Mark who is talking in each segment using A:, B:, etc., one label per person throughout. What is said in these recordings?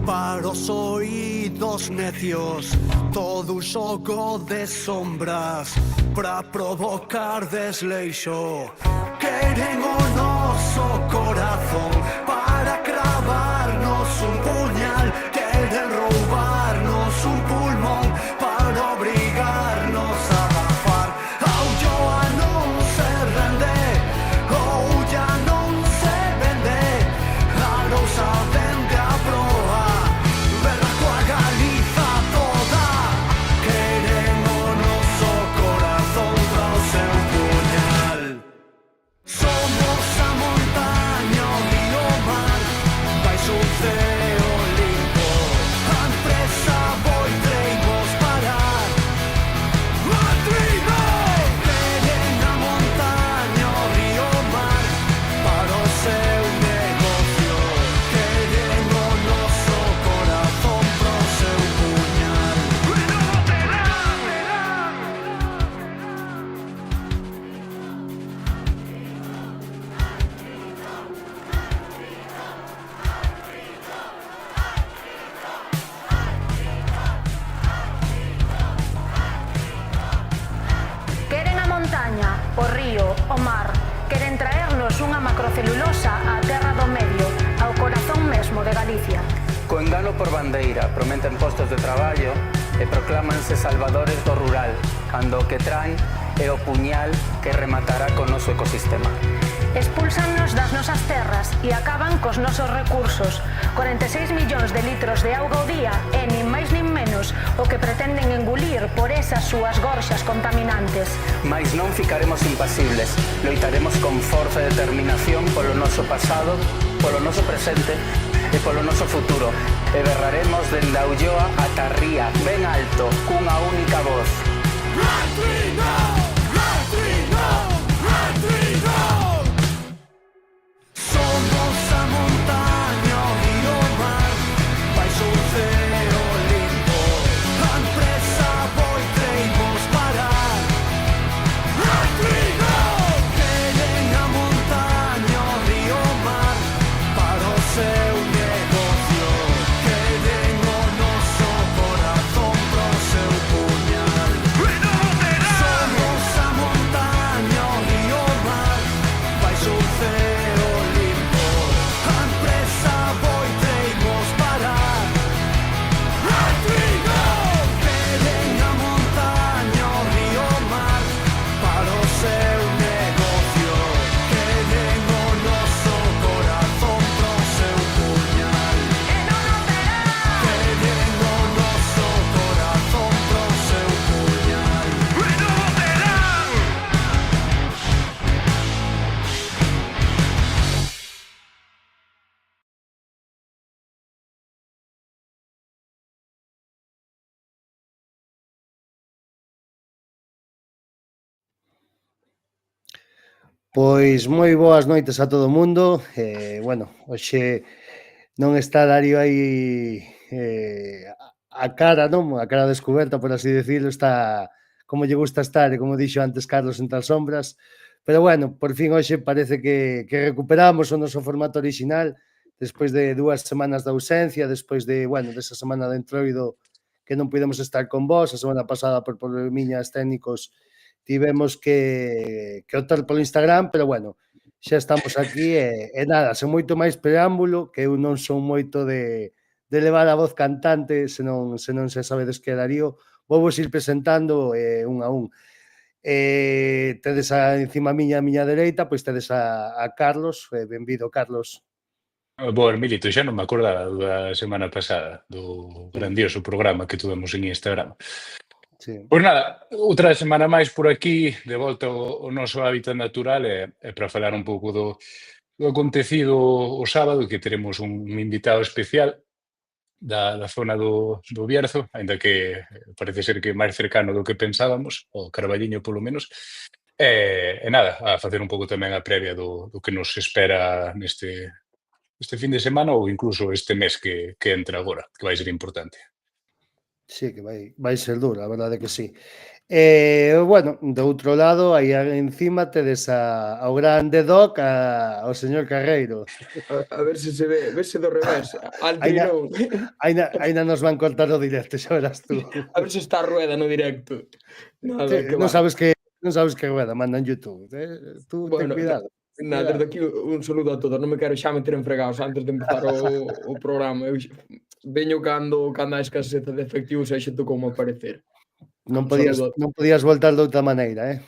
A: Para os oídos necios, todo un xogo de sombras para provocar desleixo. Queren o noso corazón para cravarnos un puñal. Queren roubarnos un pulmón para obrigarnos a agafar. Ulloa non se rende, Oulla non se vende, Arousa vende a proa, berra coa Galiza toda. Queren o noso corazón para o seu puñal. Somos a montaña, o río, o mar, baixo un ceo limpo. A empresa voitreimos parar. Matrino! Queren a montaña, o río, o mar, para o seu negocio. Queren o noso corazón para o seu puñal.
B: Queren a montaña, o río, o mar. Queren traernos unha macrocelulosa á terra do medio, ao corazón mesmo de Galicia.
C: Co engano por bandeira prometen postos de traballo e proclámanse salvadores do rural, cando o que traen é o puñal que rematará co noso ecosistema.
B: Expúlsannos das nosas terras e acaban cos nosos recursos. 46 millóns de litros de auga ao día é nin máis nin menos o que pretenden engulir por esas súas gorxas contaminantes.
C: Mais non ficaremos impasibles, loitaremos con forza e determinación polo noso pasado, polo noso presente e polo noso futuro. E berraremos dende a Ulloa ata a Ría, ben alto, cunha única voz.
A: Matrino! Matrino! Matrino! Somos a montaña, o río, o mar, baixo un ceo limpo. A empresa voitreimos parar. Matrino! Queren a montaña, o río, o mar, para o seu negocio. Queren o noso corazón para o seu puñal. Somos a montaña, o río, o mar, baixo un ceo limpo. A empresa voitreimos parar. Matrino! Queren a montaña, o río, o mar, para o seu negocio. Queren o noso corazón para o seu puñal. Queren o noso corazón para o seu puñal.
D: Pois moi boas noites a todo o mundo. Bueno, hoxe non está Dario aí a cara, non? A cara descoberta, por así decirlo, está como lle gusta estar, e como dixo antes Carlos, entre as sombras. Pero bueno, por fin hoxe parece que recuperamos o noso formato orixinal despois de 2 semanas de ausencia, despois de, bueno, desa semana de entroido que non pudemos estar con vos, a semana pasada por problemiñas técnicos tivemos que optar polo Instagram, pero bueno, xa estamos aquí e nada, sen moito máis preámbulo, que eu non son moito de levar a voz cantante, senón xa sabedes que Darío, vou vos ir presentando un a un. Tedes encima a miña dereita, pois tedes a Carlos, benvido Carlos.
E: Bo, Emilito, xa non me acordaba da semana pasada do grandioso programa que tuvemos en Instagram.
D: Sí.
E: Pois nada, outra semana máis por aquí, de volta ao noso hábitat natural e para falar un pouco do acontecido o sábado, que teremos un invitado especial da zona do Bierzo, aínda que parece ser que máis cercano do que pensábamos, o Carballiño polo menos. E nada, a facer un pouco tamén a previa do que nos espera neste fin de semana ou incluso este mes que entra agora, que vai ser importante.
D: Sí, que vai ser duro, a verdade que sí. Bueno, do outro lado, aí encima tedes ao grande Doc, ao señor Carreiro.
F: A ver se se vese do revés. Altri
D: Aínda
F: non.
D: aínda nos van cortar o directo, xa verás tú.
F: A ver se está a rueda no directo. Nada, que
D: Non
F: va.
D: sabes que rueda, manda en YouTube. Tú ten
F: Bueno,
D: cuidado, ten
F: nada, desde
D: cuidado.
F: aquí un saludo a todos. Non me quero xa meter en fregados antes de empezar o programa. Eu veño cando hai escaseza de efectivos e xente como aparecer. Un saludo.
D: Non podías voltar de outra maneira,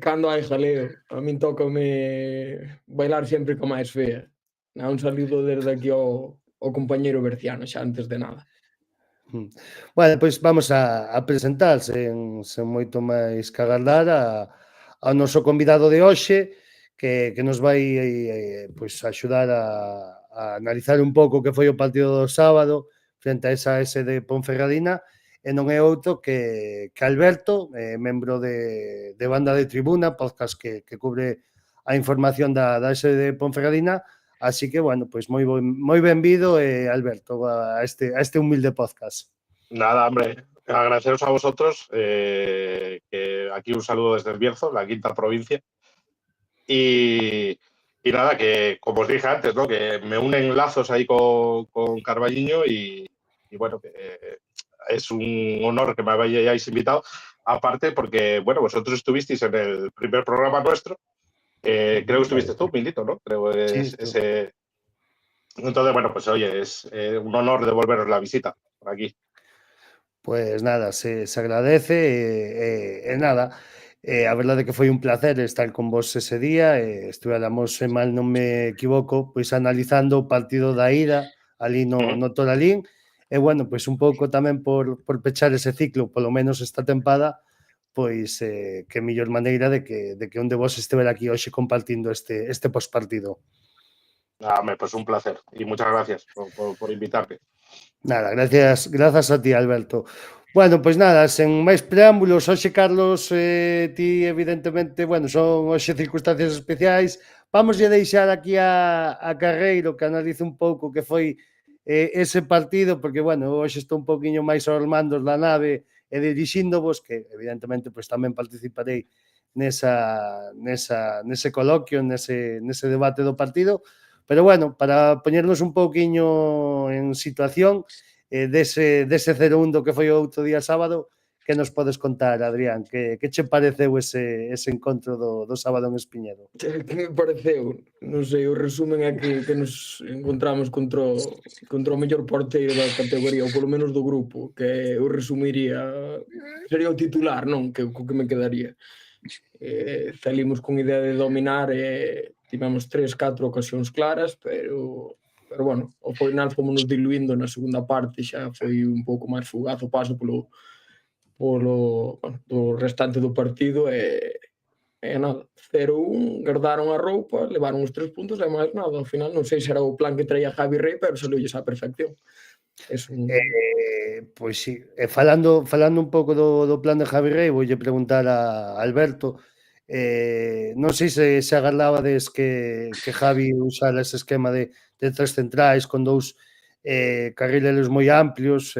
F: Cando hai jaleo, a min tócame bailar sempre co máis fea. Un saludo desde aquí ao compañeiro Berciano, xa antes de nada.
D: Bueno, pois vamos a presentar sen moito máis que agardar ao noso convidado de hoxe que nos vai pois axudar a analizar un pouco o que foi o partido do sábado frente a esa S de Ponferradina e non é outro que Alberto, membro de Banda de Tribuna, podcast que cubre a información da S de Ponferradina. Así que, bueno, pois moi benvido, Alberto, a este humilde podcast.
G: Nada, hombre, agradeceros a vosotros, que aquí un saludo desde el Bierzo, la quinta provincia. Y nada, que como os dije antes, ¿no? Que me unen lazos ahí con Carballiño y bueno, que es un honor que me hayáis invitado. Aparte porque, bueno, vosotros estuvisteis en el primer programa nuestro. Creo que estuviste tú, Milito, ¿no? Creo que
D: Sí,
G: ese... Entonces, bueno, pues oye, es un honor devolveros la visita por aquí.
D: Pues nada, se agradece nada. A verdade que foi un placer estar con vos ese día. Estuvéramos, se mal non me equivoco, pois analizando o partido da ida ali no Toralín. E bueno, pois un pouco tamén por pechar ese ciclo, polo menos esta tempada, pois que mellor maneira de que un de vos estiver aquí hoxe compartindo este postpartido.
G: Pues un placer y muchas gracias por invitarme.
D: Nada, grazas a ti, Alberto. Bueno, pois nada, sen máis preámbulos, hoxe, Carlos, ti evidentemente, bueno, son hoxe circunstancias especiais, vamos a deixar aquí a Carreiro que analice un pouco que foi ese partido, porque, bueno, hoxe estou un pouquiño máis aos mandos da nave e dirixíndovos, que evidentemente pois tamén participarei nese coloquio, nese debate do partido, pero bueno, para poñernos un pouquiño en situación, dese 0-1 do que foi o outro día sábado, que nos podes contar, Adrián? Que che pareceu ese encontro do sábado en Espiñedo?
F: Que me pareceu? Non sei, o resumen é que nos encontramos contra o mellor porteiro da categoría, ou polo menos do grupo, que eu resumiría, sería o titular, non? Co que me quedaría. Salimos con idea de dominar e tivemos 3-4 ocasións claras, pero bueno, ao final fomos nos diluindo na segunda parte, xa foi un pouco máis fugaz o paso polo do restante do partido e nada, 0-1, guardaron a roupa, levaron os 3 puntos e máis nada, ao final non sei se era o plan que traía Javi Rey, pero saliolles á perfección.
D: Pois sí, falando un pouco do plan de Javi Rey, voulle preguntar a Alberto, non sei se agardabades que Javi usara ese esquema de 3 centrais con 2 carrileros moi amplios,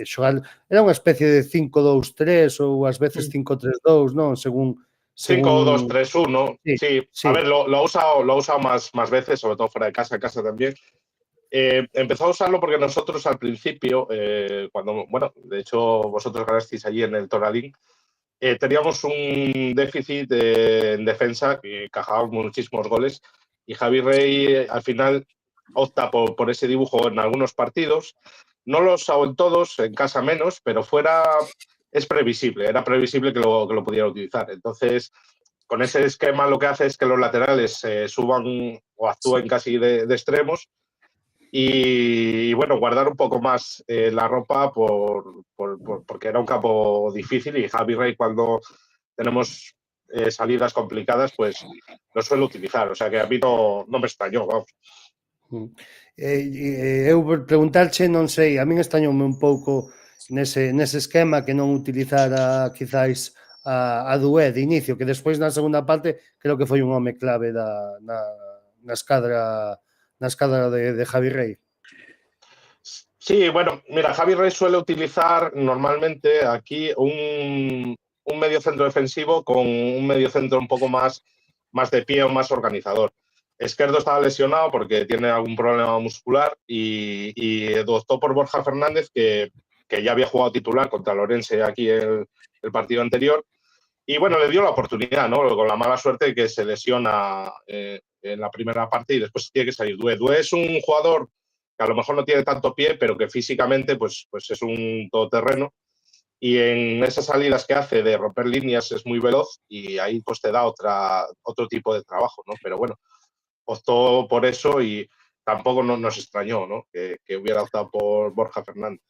D: xogar, era unha especie de 5-2-3 ou ás veces 5-3-2, non? Según
G: 5-2-3-1,
D: sí,
G: sí.
D: sí.
G: A ver, lo ha usado más veces, sobre todo fuera de casa, en casa también. Empezó a usarlo porque nosotros al principio, cuando, bueno, de hecho vosotros ganasteis allí en el Toralín, teníamos un déficit en defensa, que encajábamos muchísimos goles, y Javi Rey al final opta por ese dibujo en algunos partidos. No lo usado en todos, en casa menos, pero fuera es previsible, era previsible que lo pudiera utilizar. Entonces, con ese esquema lo que hace es que los laterales suban o actúen casi de extremos y bueno, guardar un poco más la ropa porque era un campo difícil y Javi Rey cuando tenemos salidas complicadas pues lo suele utilizar, o sea que a mí no me extrañó, vamos.
D: Eu preguntarche, non sei, a min extrañoume un pouco nese esquema que non utilizara quizáis a Dué de inicio, que despois na segunda parte creo que foi un home clave na escadra de Javi Rey.
G: Sí, bueno, mira, Javi Rey suele utilizar normalmente aquí un medio centro defensivo con un medio centro un poco más de pie o más organizador. Esquerdo estaba lesionado porque tiene algún problema muscular y optó por Borja Fernández, que ya había jugado titular contra Lorense aquí el partido anterior. Y bueno, le dio la oportunidad, ¿no? Con la mala suerte de que se lesiona en la primera parte y después tiene que salir Doué. Doué es un jugador que a lo mejor no tiene tanto pie, pero que físicamente pues es un todoterreno. Y en esas salidas que hace de romper líneas es muy veloz y ahí pues te da otro tipo de trabajo, ¿no? Pero bueno, optó por eso y tampoco nos extrañó, ¿no? Que hubiera optado por Borja Fernández.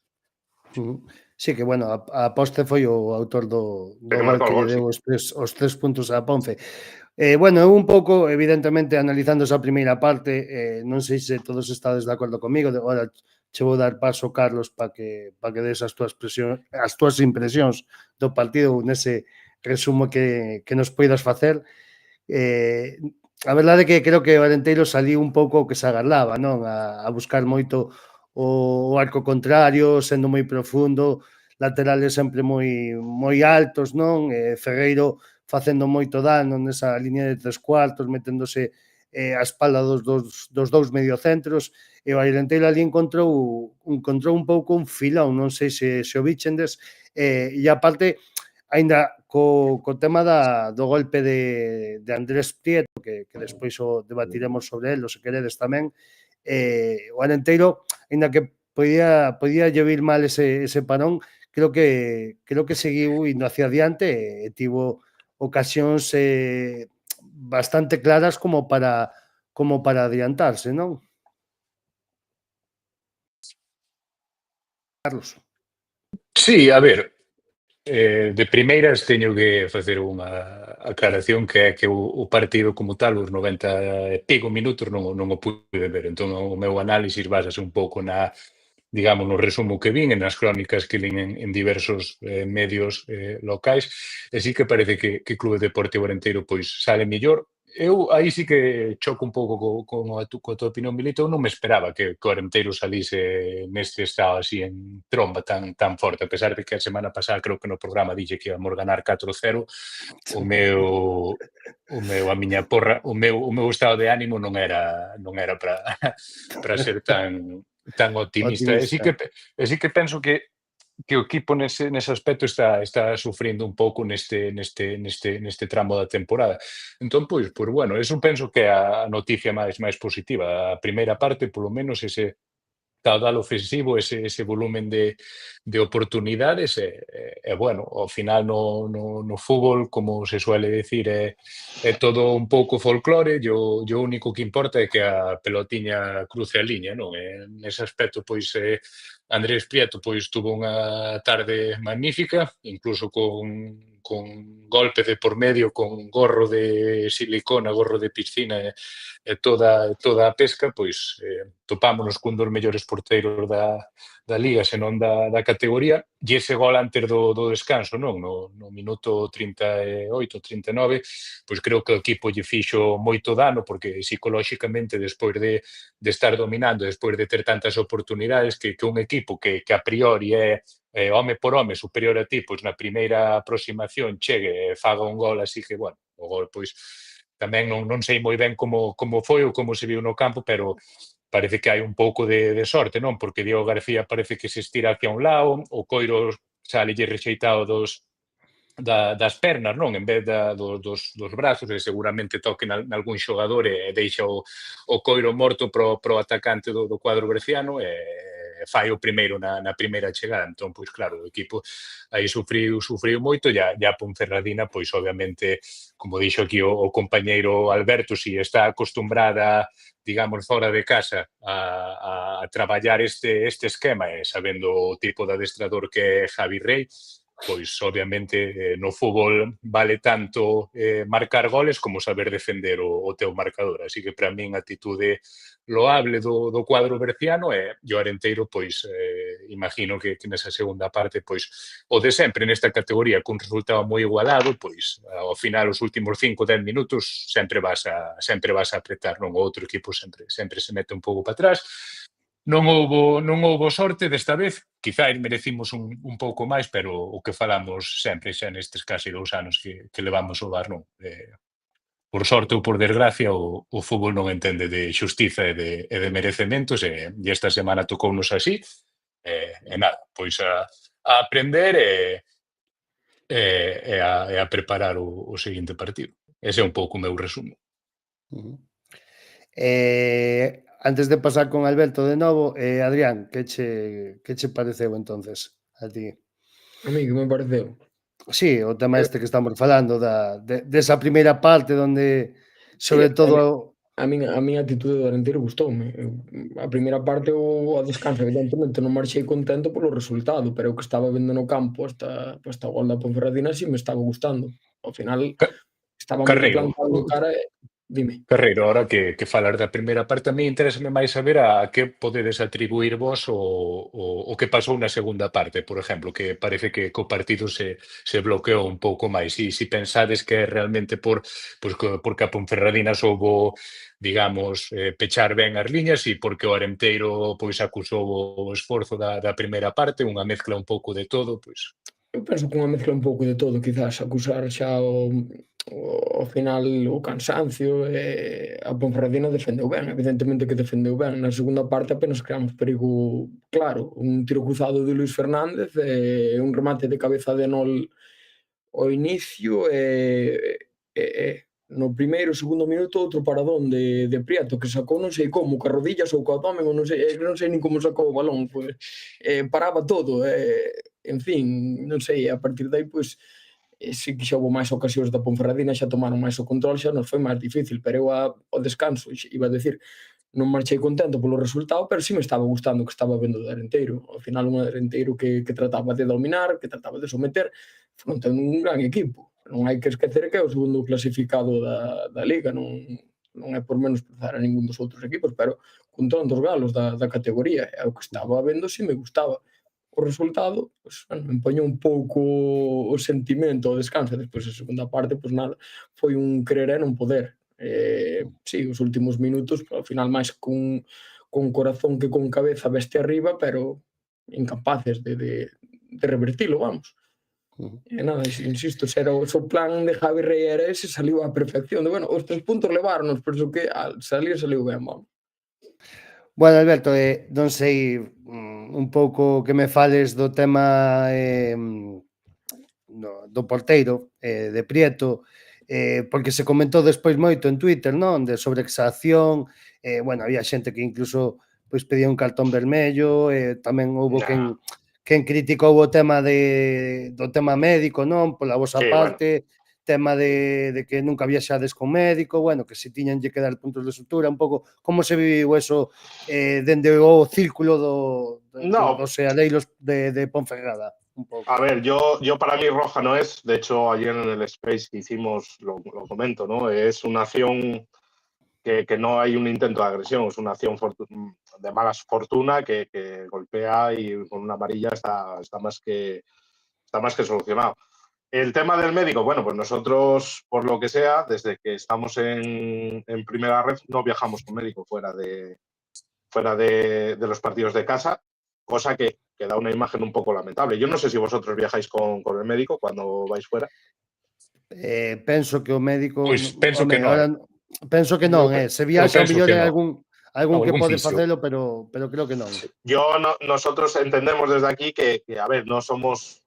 D: Sí, que bueno, a Poste foi o autor do
G: Que
D: gol
G: marcó el
D: que lle
G: gol, sí.
D: deu os tres puntos a Ponce. Bueno, eu un pouco, evidentemente, analizando esa primeira parte, non sei se todos estades de acordo comigo, agora che vou dar paso, Carlos, para que des as túas impresións do partido nese resumo que nos poidas facer. A verdade é que creo que o Arenteiro saliu un pouco o que se agardaba, non? A buscar moito o arco contrario, sendo moi profundo, laterales sempre moi altos, non? Ferreiro facendo moito dano nesa liña de tres cuartos, meténdose a espalda dos dous mediocentros, e o Arenteiro ali encontrou un pouco un filón, non sei se o vichendes, e aparte, aínda co tema do golpe de Andrés Prieto, que despois o debatiremos sobre el, se queredes tamén, o Arenteiro, aínda que podía llevar mal ese parón, creo que seguiu indo hacia adiante e tivo ocasións bastante claras como para adiantarse, non? Carlos.
E: Sí, a ver, de primeiras teño que facer unha aclaración, que é que o partido como tal, os 90 e pico minutos non o pude ver, entón o meu análisis basase un pouco digamos, no resumo que vin, nas crónicas que lin en diversos medios locais, e sí que parece que Clube Deportivo Arenteiro pois sale mellor. Eu aí sí que choco un pouco coa tua opinión, Milito. Eu non me esperaba que o Arenteiro salise neste estado así en tromba tan forte, a pesar de que a semana pasada creo que no programa dixe que íamos ganar 4-0, a miña porra, o meu estado de ánimo non era para ser tan optimista. E sí que penso que o equipo nese aspecto está sufrindo un pouco neste tramo da temporada. Entón, pois bueno, eso penso que é a noticia máis positiva. A primeira parte, polo menos, ese caudal ofensivo, ese volumen de oportunidades e bueno, ao final no fútbol, como se suele decir, é todo un pouco folclore, e o único que importa é que a pelotiña cruce a liña, non? Nese aspecto, pois, Andrés Prieto pois tuvo unha tarde magnífica, incluso con golpe de por medio, con gorro de silicona, gorro de piscina e toda a pesca, pois topámonos cun dos mellores porteiros da Liga, senón da categoría, e ese gol antes do descanso, non? No minuto 38, 39, pois creo que o equipo lle fixo moito dano, porque psicolóxicamente, despois de estar dominando, despois de ter tantas oportunidades, que un equipo que a priori é home por home superior a ti, pois na primeira aproximación chegue e faga un gol, así que, bueno, o gol, pois, tamén non sei moi ben como foi ou como se viu no campo, pero parece que hai un pouco de sorte, non? Porque Diego García parece que se estira hacia un lado, o Coiro sale rexeitado das pernas, non? En vez dos brazos, e seguramente toque nalgún xogador e deixa o Coiro morto pro atacante do cuadro berciano e fai o primeiro na primeira chegada. Entón, pois claro, o equipo aí sufriu moito, e a Ponferradina, pois obviamente, como dixo aquí o compañeiro Alberto, si está acostumbrada, digamos, fora de casa a traballar este esquema, e sabendo o tipo de adestrador que é Javi Rey, pois obviamente no fútbol vale tanto marcar goles como saber defender o teu marcador. Así que para min a atitude loable do cuadro berciano e o Arenteiro, pois imagino que nesa segunda parte, pois o de sempre nesta categoría, cun resultado moi igualado, pois ao final os últimos 5-10 minutos sempre vas a apretar, non? O outro equipo sempre se mete un pouco para atrás. non houbo sorte desta vez, quizá merecimos un pouco máis, pero o que falamos sempre xa nestes casi 2 anos que levamos o VAR, non? Por sorte ou por desgracia, o fútbol non entende de xustiza e de merecementos, e esta semana tocounos así, e nada, pois a aprender e a preparar o seguinte partido. Ese é un pouco o meu resumo.
D: Antes de pasar con Alberto de novo, Adrián, que che pareceu entonces a ti?
F: A mí que me pareceu.
D: Sí, o tema este que estamos falando desa primeira parte donde sobre todo
F: a min a actitude do Arenteiro gustoume. A primeira parte o descanso, evidentemente, non marchei contento polo resultado, pero o que estaba vendo no campo hasta o gol da Ponferradina si me estaba gustando. Ao final estaba moito
E: Carreiro,
F: plantado de cara e dime.
E: Carreiro, ahora que falar da primeira parte, a mí interésame máis saber a que podedes atribuir vos o que pasou na segunda parte, por exemplo, que parece que o partido se bloqueou un pouco máis. E se pensades que é realmente porque a Ponferradina soubo, digamos, pechar ben as liñas e porque o Arenteiro pois acusou o esforzo da primeira parte, unha mezcla un pouco de todo, pois...
F: Eu penso que unha mezcla un pouco de todo, quizás acusar xa ao final o cansancio, a Ponferradina defendeu ben, evidentemente que defendeu ben. Na segunda parte apenas creamos perigo claro, un tiro cruzado de Luís Fernández e un remate de cabeza de Nol ao inicio no primeiro, segundo minuto outro paradón de Prieto que sacou non sei como, ca rodillas ou co abdomen, ou non sei nin como sacou o balón, pois paraba todo, en fin, non sei, a partir de aí, pois, si que xa houve máis ocasións da Ponferradina, xa tomaron máis o control, xa nos foi máis difícil, pero eu ao descanso, iba a decir, non marchei contento polo resultado, pero si me estaba gustando o que estaba vendo do Arenteiro. Ao final, un Arenteiro que trataba de dominar, que trataba de someter, fronte a un gran equipo. Non hai que esquecer que é o segundo clasificado da Liga, non é por menosprezar a ningún dos outros equipos, pero con tantos galos da categoría, e o que estaba vendo si me gustaba. O resultado, pues, bueno, me empoñou un pouco o sentimento, o descanso, despois a segunda parte, pues nada, foi un querer e non poder. Sí, os últimos minutos, ao final máis con corazón que con cabeza veste arriba, pero incapaces de revertilo, vamos. E nada, insisto, se era o plan de Javi Riera ese saliu á perfección. Bueno, os 3 puntos leváronos, pero iso que saliu ben, vamos.
D: Bueno, Alberto, non sei un pouco que me fales do tema do porteiro de Prieto, porque se comentou despois moito en Twitter, non? De sobreexacción, bueno, había xente que incluso pois pedía un cartón vermello, tamén houbo quen criticou o tema do tema médico, non? Pola vosa parte, tema de que nunca viaxades con médico, bueno, que se tiñanlle que dar puntos de sutura, un pouco, como se viviu eso dende o círculo dos seadeiros de Ponferrada? Un poco.
G: A ver, yo para mí roja no es, de hecho ayer en el space que hicimos lo comento, ¿no? Es una acción que no hay un intento de agresión, es una acción de mala fortuna que golpea y con una amarilla está más que solucionado. El tema del médico, bueno, pues nosotros, por lo que sea, desde que estamos en primera red, no viajamos con médico fuera de los partidos de casa, cosa que da una imagen un poco lamentable. Yo no sé si vosotros viajáis con el médico cuando vais fuera.
D: Penso que o médico...
E: Pois penso que non.
D: Penso que non, se viaxa o mellor hai algún que pode facelo, pero creo que non.
G: Nosotros entendemos desde aquí que, a ver, no somos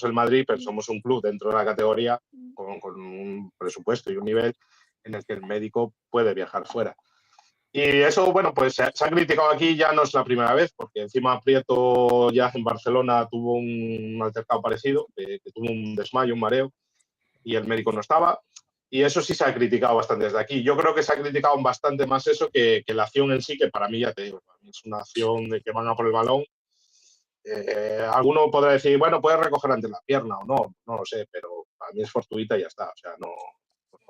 G: el Madrid, pero somos un club dentro de la categoría con un presupuesto y un nivel en el que el médico puede viajar fuera. Y eso, bueno, pues se ha criticado aquí, ya no es la primera vez, porque encima Prieto ya en Barcelona tuvo un altercado parecido, que tuvo un desmayo, un mareo, y el médico no estaba. Y eso sí se ha criticado bastante desde aquí. Yo creo que se ha criticado bastante más eso que la acción en sí, que para mí, ya te digo, es una acción de que van a por el balón. Alguno podrá decir, bueno, puedes recoger ante la pierna o no lo sé, pero para mí es fortuita y ya está, o sea, no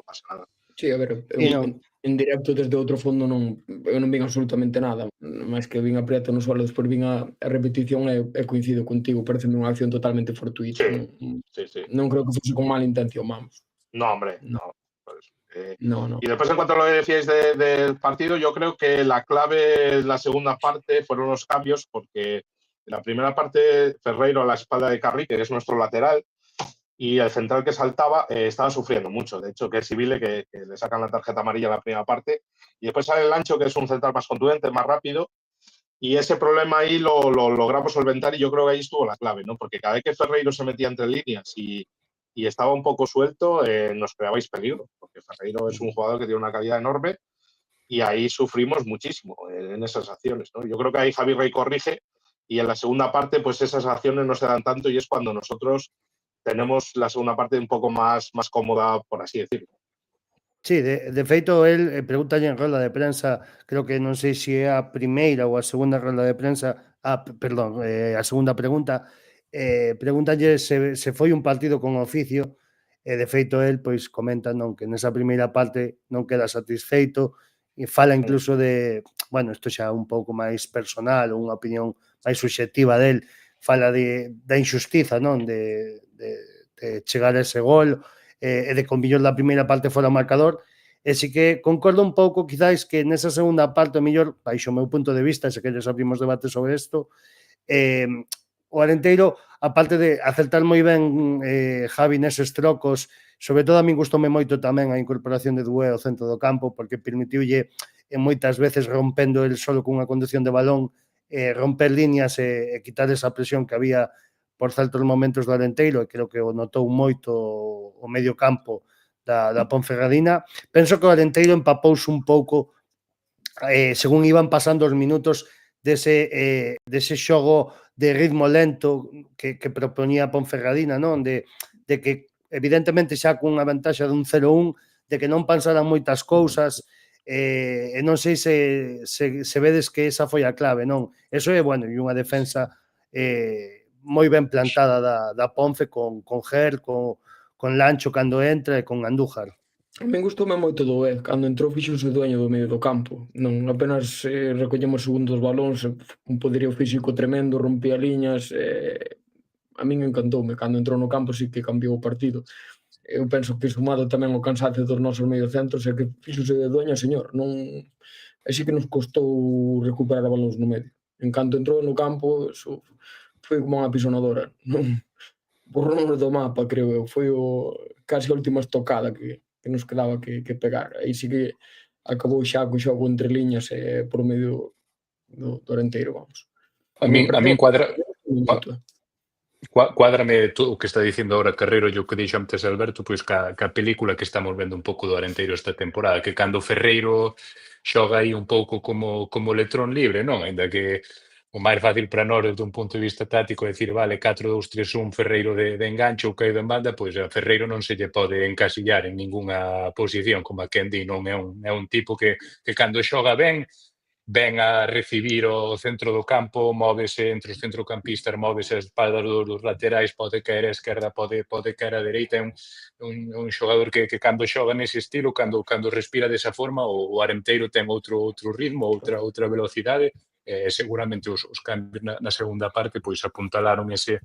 G: pasa nada.
F: Sí, a ver, en directo desde outro fondo eu non vin absolutamente nada, máis que vin a Prieto no suelo, despois vin a repetición e coincido contigo, parece unha acción totalmente fortuita.
G: Sí.
F: Non creo que fose con mala intención, vamos.
G: No, hombre, no. Pues,
F: No.
G: Y después, en cuanto a lo que decíais del partido, yo creo que la clave en la segunda parte fueron los cambios, porque en la primera parte Ferreiro a la espalda de Carri, que es nuestro lateral, y el central que saltaba estaba sufriendo mucho. De hecho, que es Sibile, que le sacan la tarjeta amarilla en la primera parte, y después sale el Ancho, que es un central más contundente, más rápido, y ese problema ahí lo logramos solventar, y yo creo que ahí estuvo la clave, ¿no? Porque cada vez que Ferreiro se metía entre líneas y estaba un poco suelto, nos creabais peligro, porque Ferreiro es un jugador que tiene una calidad enorme, y ahí sufrimos muchísimo en esas acciones, ¿no? Yo creo que ahí Javi Rey corrige, y en la segunda parte pues esas acciones no se dan tanto, y es cuando nosotros tenemos la segunda parte un pouco máis cómoda, por así decirlo.
D: Sí, de feito, el pregunta en rolda de prensa, creo que non sei se é a primeira ou a segunda rolda de prensa, perdón, a segunda pregunta, pregúntalle se foi un partido con oficio, e de feito el pois comenta non que nesa primeira parte non queda satisfeito, e fala incluso de, bueno, isto xa un pouco máis personal, ou unha opinión máis subxectiva del, fala da injustiza, non, de chegar a ese gol, e de con millón da primeira parte fora o marcador, e si que concordo un pouco, quizáis, que nesa segunda parte, o mellor, baixo o meu punto de vista, se queres abrimos debate sobre isto, o Arenteiro, aparte de acertar moi ben Javi neses trocos, sobre todo a min gustoume moito tamén a incorporación de Dué ao centro do campo, porque permitiulle moitas veces rompendo el solo cunha conducción de balón, romper líneas e quitar esa presión que había por certos momentos do Arenteiro, e creo que o notou moito o medio campo da Ponferradina. Penso que o Arenteiro empapouse un pouco según iban pasando os minutos dese xogo de ritmo lento que proponía Ponferradina, non? De que evidentemente xa cunha vantaxe dun 0-1, de que non pensaran moitas cousas, e non sei se vedes que esa foi a clave, non? Eso é, bueno, e unha defensa moi ben plantada da Ponce con Ger, con Lancho cando entra e con Andújar.
F: A min gustoume moito do Ed, cando entrou fixouse dueño do medio do campo. Non apenas recollemos segundos balóns, un poderío físico tremendo, rompía liñas, a min encantoume. Cando entrou no campo sí que cambiou o partido. Eu penso que sumado tamén o cansacio dos nosos mediocentros é que fixose de dueño, señor. Non, así que nos costou recuperar a balóns no medio. En canto entrou no campo, foi como unha pisonadora. Non, borrounos do mapa, creo eu. Foi casi a última estocada que nos quedaba que pegar. Aí sí que acabou xa co xogo entre liñas por medio do Arenteiro, vamos.
E: A min cuádrame todo o que está dicindo ahora Carreiro e o que dixo antes Alberto, pois ca película que estamos vendo un pouco do Arenteiro esta temporada, que cando Ferreiro xoga aí un pouco como electrón libre, non? Ainda que o máis fácil para nós desde un punto de vista táctico é dicir, vale, 4-2-3-1 Ferreiro de enganche ou caído en banda, pois a Ferreiro non se lle pode encasillar en ningunha posición, como a quen di, non é un tipo que cando xoga ben a recibir o centro do campo, móvese entre os centrocampistas, móvese as espaldas dos laterais, pode caer a esquerda, pode caer a dereita, é un xogador que cando xoga nese estilo, cando respira desa forma, o Arenteiro ten outro ritmo, outra velocidade, seguramente os cambios na segunda parte pois apuntalaron ese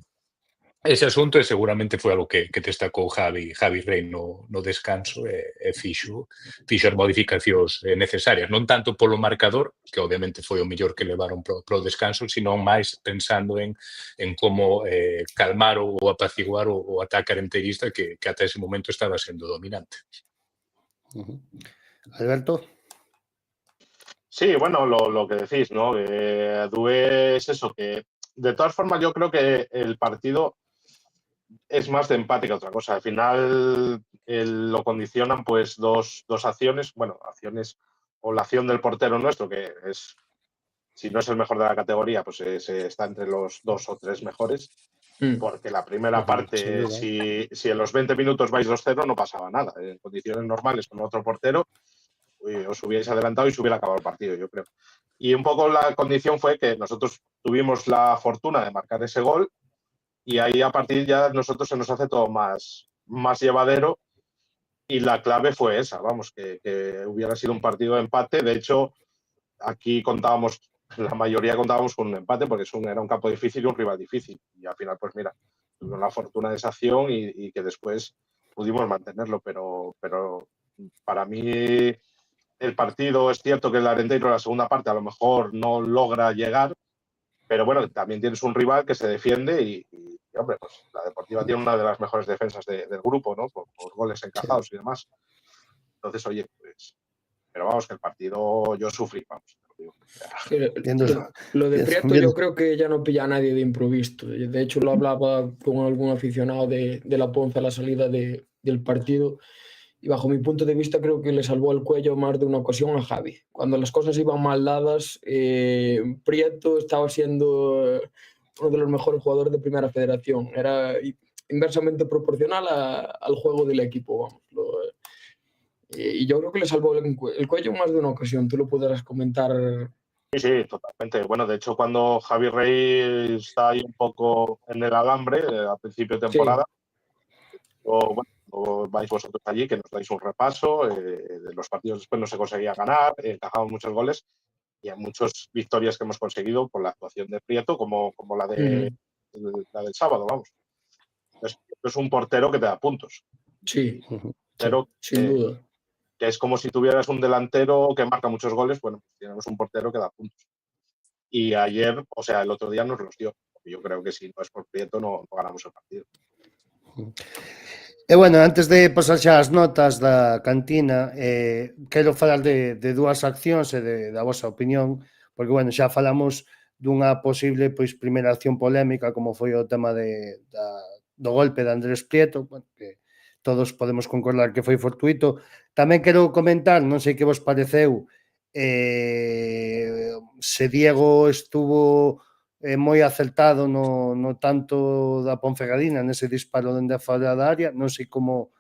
E: asunto, e seguramente foi algo que destacou Javi Rey no descanso e fixo as modificacións necesarias, non tanto polo marcador, que obviamente foi o mellor que levaron pro descanso, sino máis pensando en como calmar ou apaciguar o ataque arenteirista que ata ese momento estaba sendo dominante.
D: Alberto.
G: Sí, bueno, lo que decís, ¿no? Dué es eso, que de todas formas yo creo que el partido es más de empate que otra cosa. Al final lo condicionan pues dos acciones, bueno, acciones o la acción del portero nuestro, que es, si no es el mejor de la categoría, pues está entre los 2 o 3 mejores, porque la primera parte, si en los 20 minutos vais 2-0, no pasaba nada. En condiciones normales con otro portero, os hubierais adelantado y se hubiera acabado el partido, yo creo. Y un poco la condición fue que nosotros tuvimos la fortuna de marcar ese gol, y ahí a partir ya nosotros se nos hace todo más llevadero, y la clave fue esa, vamos, que hubiera sido un partido de empate. De hecho, aquí la mayoría contábamos con un empate, porque era un campo difícil y un rival difícil, y al final pues mira, tuvimos la fortuna de esa acción y que después pudimos mantenerlo, pero para mí el partido, es cierto que el Arenteiro en la segunda parte a lo mejor no logra llegar, pero bueno, también tienes un rival que se defiende y, hombre, pues la Deportiva tiene una de las mejores defensas del grupo, ¿no? Por goles encajados y demás. Entonces, oye, pues, pero vamos, que el partido yo sufrí, vamos.
F: Sí, lo de Prieto yo creo que ya no pilla a nadie de improviso. De hecho, lo hablaba con algún aficionado de la Ponce a la salida del partido y bajo mi punto de vista creo que le salvó el cuello más de una ocasión a Javi. Cuando las cosas iban mal dadas, Prieto estaba siendo uno de los mejores jugadores de Primera Federación. Era inversamente proporcional al juego del equipo, vamos. Y yo creo que le salvó el cuello más de una ocasión. Tú lo podrás comentar.
G: Sí, totalmente. Bueno, de hecho, cuando Javi Rey está ahí un poco en el alambre a principio de temporada, o vais vosotros allí, que nos dais un repaso, de los partidos después no se conseguía ganar, encajamos muchos goles y hay muchas victorias que hemos conseguido por la actuación de Prieto, como la del sábado, vamos. Es un portero que te da puntos.
F: Sí,
G: pero
F: sin duda.
G: Que es como si tuvieras un delantero que marca muchos goles, bueno, pues tenemos un portero que da puntos. Y ayer, o sea, el otro día nos los dio. Yo creo que si no es por Prieto no ganamos el partido.
D: E bueno, antes de pasar xa as notas da cantina, quero falar de dúas accións e da vosa opinión, porque, bueno, xa falamos dunha posible primeira acción polémica, como foi o tema do golpe de Andrés Prieto, bueno, que todos podemos concordar que foi fortuito. Tamén quero comentar, non sei que vos pareceu, se Diego estuvo moi acertado no tanto da Ponferradina nese disparo dende a fora da área, non sei como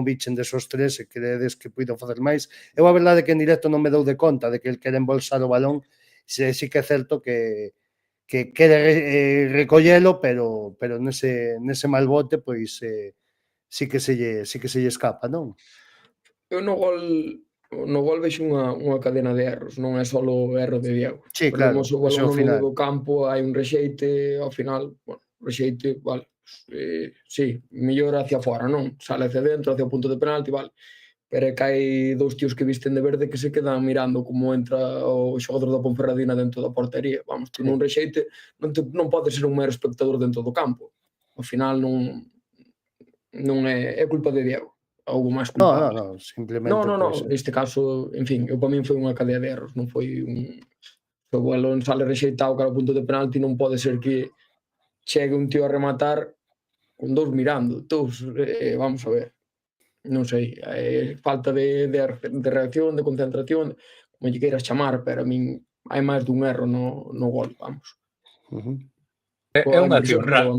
D: bichen desos tres e credes que puido facer máis. Eu a verdade que en directo non me dou de conta de que el quere embolsar o balón, sí que é certo que quere recollelo, pero nese mal bote, pois sí que se lle escapa, non?
F: Eu no gol vexo unha cadena de erros, non é só o erro de Diego.
D: Sí, claro,
F: Perdemos o balón
D: eso ao
F: no medio
D: final.
F: do campo, hai un rexeite, ao final, bueno, rexeite, vale, sí, mellor hacia fora, non? Sale hacia dentro, hacia o punto de penalti, vale. Pero é que hai dous tíos que visten de verde que se quedan mirando como entra o xogador da Ponferradina dentro da portería. Vamos, tú nun rexeite non podes ser un mero espectador dentro do campo. Ao final non é culpa de Diego. Houbo máis culpables.
D: No, simplemente...
F: No, neste caso, en fin, para min foi unha cadea de erros, non foi un... Se o balón sale rexeitado cara ao punto de penalti, non pode ser que chegue un tío a rematar con dous mirando. Dous, vamos a ver, non sei, falta de reacción, de concentración, como lle queiras chamar, pero a min hai máis dun erro no gol, vamos.
E: É unha acción rara.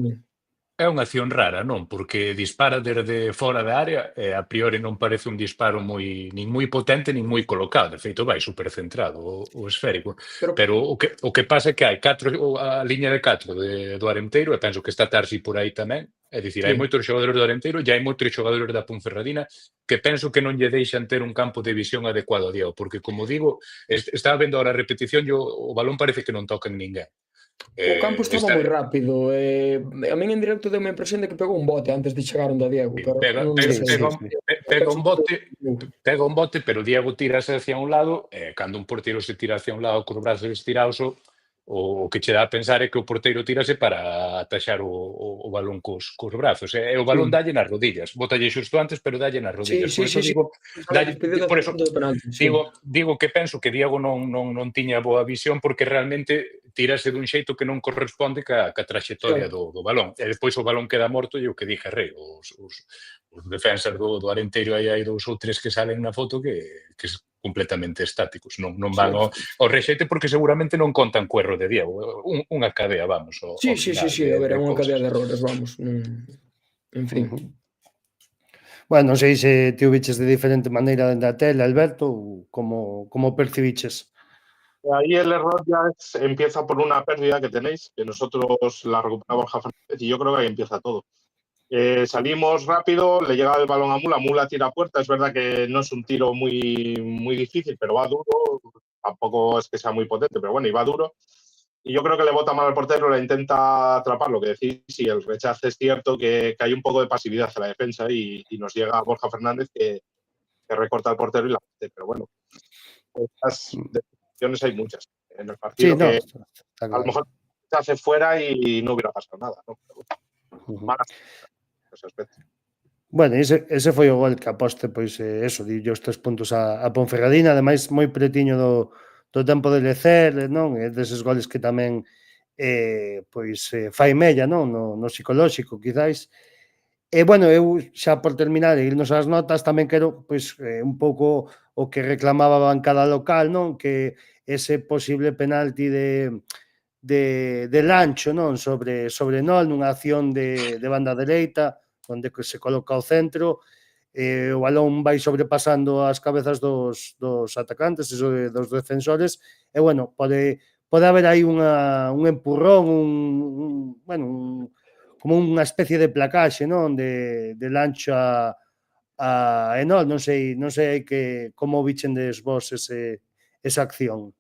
E: É unha acción rara, non? Porque dispara desde fora da área e a priori non parece un disparo nin moi potente nin moi colocado. De feito, vai supercentrado o esférico. Pero o que pasa é que hai a liña de 4 do Arenteiro, e penso que está Tarsi por aí tamén. É dicir, hai moitos xogadores do Arenteiro e hai moitos xogadores da Ponferradina que penso que non lle deixan ter un campo de visión adecuado a Diego. Porque, como digo, estaba vendo ahora a repetición e o balón parece que non toca en ninguén.
F: O campo estaba moi rápido. A min en directo deu a impresión de que pegou un bote antes de chegar onde a Diego.
E: Pega un bote, pero Diego tirase hacia un lado, e cando un porteiro se tira hacia un lado cos brazos estirados, o que che dá a pensar é que o porteiro tirase para ataxar o balón cos brazos. E o balón dalle nas rodillas. Bótalle xusto antes, pero dalle nas rodillas. Digo que penso que Diego non tiña boa visión porque realmente tirase dun xeito que non corresponde ca traxectoria do balón. E despois o balón queda morto e o que dixe Rei. Os defensas do Arenteiro hai dous ou tres que salen na foto que completamente estáticos, non van ao rexeite porque seguramente non contan co erro de Diego, unha cadea, vamos.
F: Sí, a ver, é unha cadea de errores, vamos. En fin.
D: Bueno, non sei se te o viches de diferente maneira dende a tele, Alberto, ou como percibiches.
G: Ahí el error ya empieza por una pérdida que tenéis, que nosotros la recuperamos Borja Fernández y yo creo que ahí empieza todo. Salimos rápido, le llega el balón a Mula tira a puerta, es verdad que no es un tiro muy, muy difícil, pero va duro, tampoco es que sea muy potente, pero bueno, y va duro. Y yo creo que le bota mal al portero, le intenta atrapar, lo que decís, y el rechace es cierto que hay un poco de pasividad en la defensa y nos llega Borja Fernández que que recorta al portero y la mete. Pero bueno, estas decisiones hay muchas. En el partido
D: Sí, no,
G: que
D: está
G: a lo
D: claro.
G: mejor se hace fuera y no hubiera pasado nada, ¿no? Pero bueno,
D: Ujú.
G: mala ese aspecto.
D: Bueno, ese foi o gol que aposte, pois, eso, dillo os 3 puntos a Ponferradina, ademais moi pretiño do tempo de lecer, non? E deses goles que tamén pois fai mella, non? No psicolóxico, quizáis. E, bueno, eu xa por terminar e irnos ás notas, tamén quero, pois, un pouco o que reclamaba a bancada local, non? Que ese posible penalti de Lancho, non? Sobre Nol, nunha acción de banda dereita, onde se coloca ao centro, o balón vai sobrepasando as cabezas dos atacantes e dos defensores, e, bueno, pode haber aí un empurrón, bueno, como unha especie de placaxe, non? De Lancho a Enol, non sei como vichendes vos esa acción.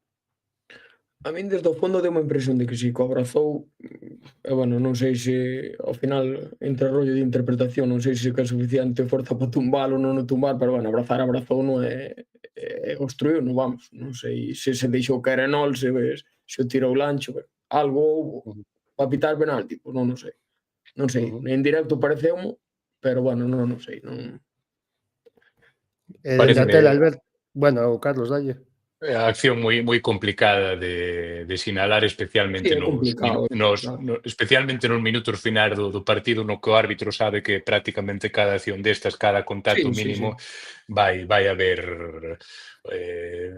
F: A min desde o fondo deu unha impresión de que si, que o abrazou, e bueno, non sei se ao final entre rollo de interpretación, non sei se que é suficiente forza para tumbalo ou non o tumbar, pero bueno, abrazou non e obstruiu, non vamos, non sei se deixou caer Enol, se o tirou Lancho, algo houbo para pitar penalti, pois non o sei. Non sei, en directo pareceumo, pero bueno, non sei, non.
D: Dende a tela,
E: Pareceme
D: Albert, bueno, Carlos, dalle.
E: a acción moi complicada de sinalar,
F: Sí,
E: especialmente
F: é complicado, claro.
E: especialmente nos minutos finais do partido, no que o árbitro sabe que prácticamente cada acción destas, cada contacto
F: Sí, sí, sí.
E: mínimo vai haber,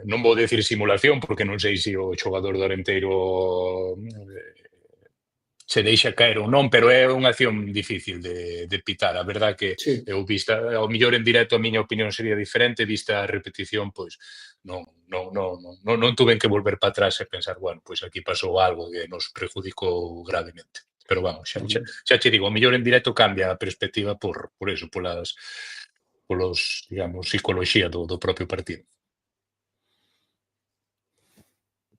E: non vou decir simulación, porque non sei se o xogador do Arenteiro se deixa caer ou non, pero é unha acción difícil de pitar. A verdad que
F: Sí.
E: eu vista, ao millor en directo a miña opinión sería diferente, vista a repetición, pois non tuven que volver para atrás e pensar, bueno, pois aquí pasou algo que nos perjudicou gravemente. Pero vamos, xa che digo, ao millor en directo cambia a perspectiva por eso, polos, digamos, psicoloxía do propio partido.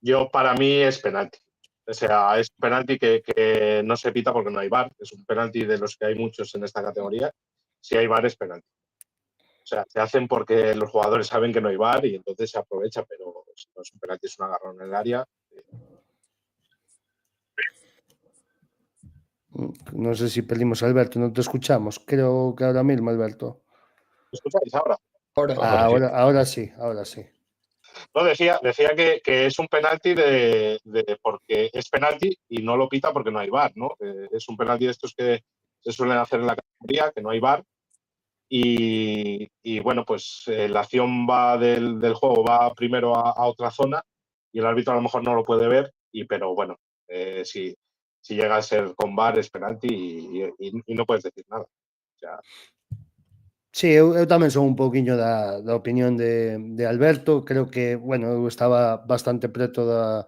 G: Yo, para mí, es penalti. O sea, es un penalti que no se pita porque no hay VAR. Es un penalti de los que hay muchos en esta categoría. Si hay VAR, es penalti. O sea, se hacen porque los jugadores saben que no hay VAR y entonces se aprovecha, pero si no es un penalti, es un agarrón en el área.
D: Non sei se perdimos a Alberto, non te escuchamos. Creo que ahora mismo, Alberto.
G: ¿Me escucháis ahora?
D: Ahora sí, ahora sí.
G: No, decía que es un penalti porque es penalti y no lo pita porque no hay VAR, ¿no? Es un penalti de estos que se suelen hacer en la categoría, que no hay VAR. Y bueno, pues la acción del juego va primero a otra zona y el árbitro a lo mejor no lo puede ver, pero bueno, si llega a ser con VAR es penalti y no puedes decir nada. O sea,
D: Sí, eu tamén son un pouquiño da opinión de Alberto. Creo que, bueno, eu estaba bastante preto da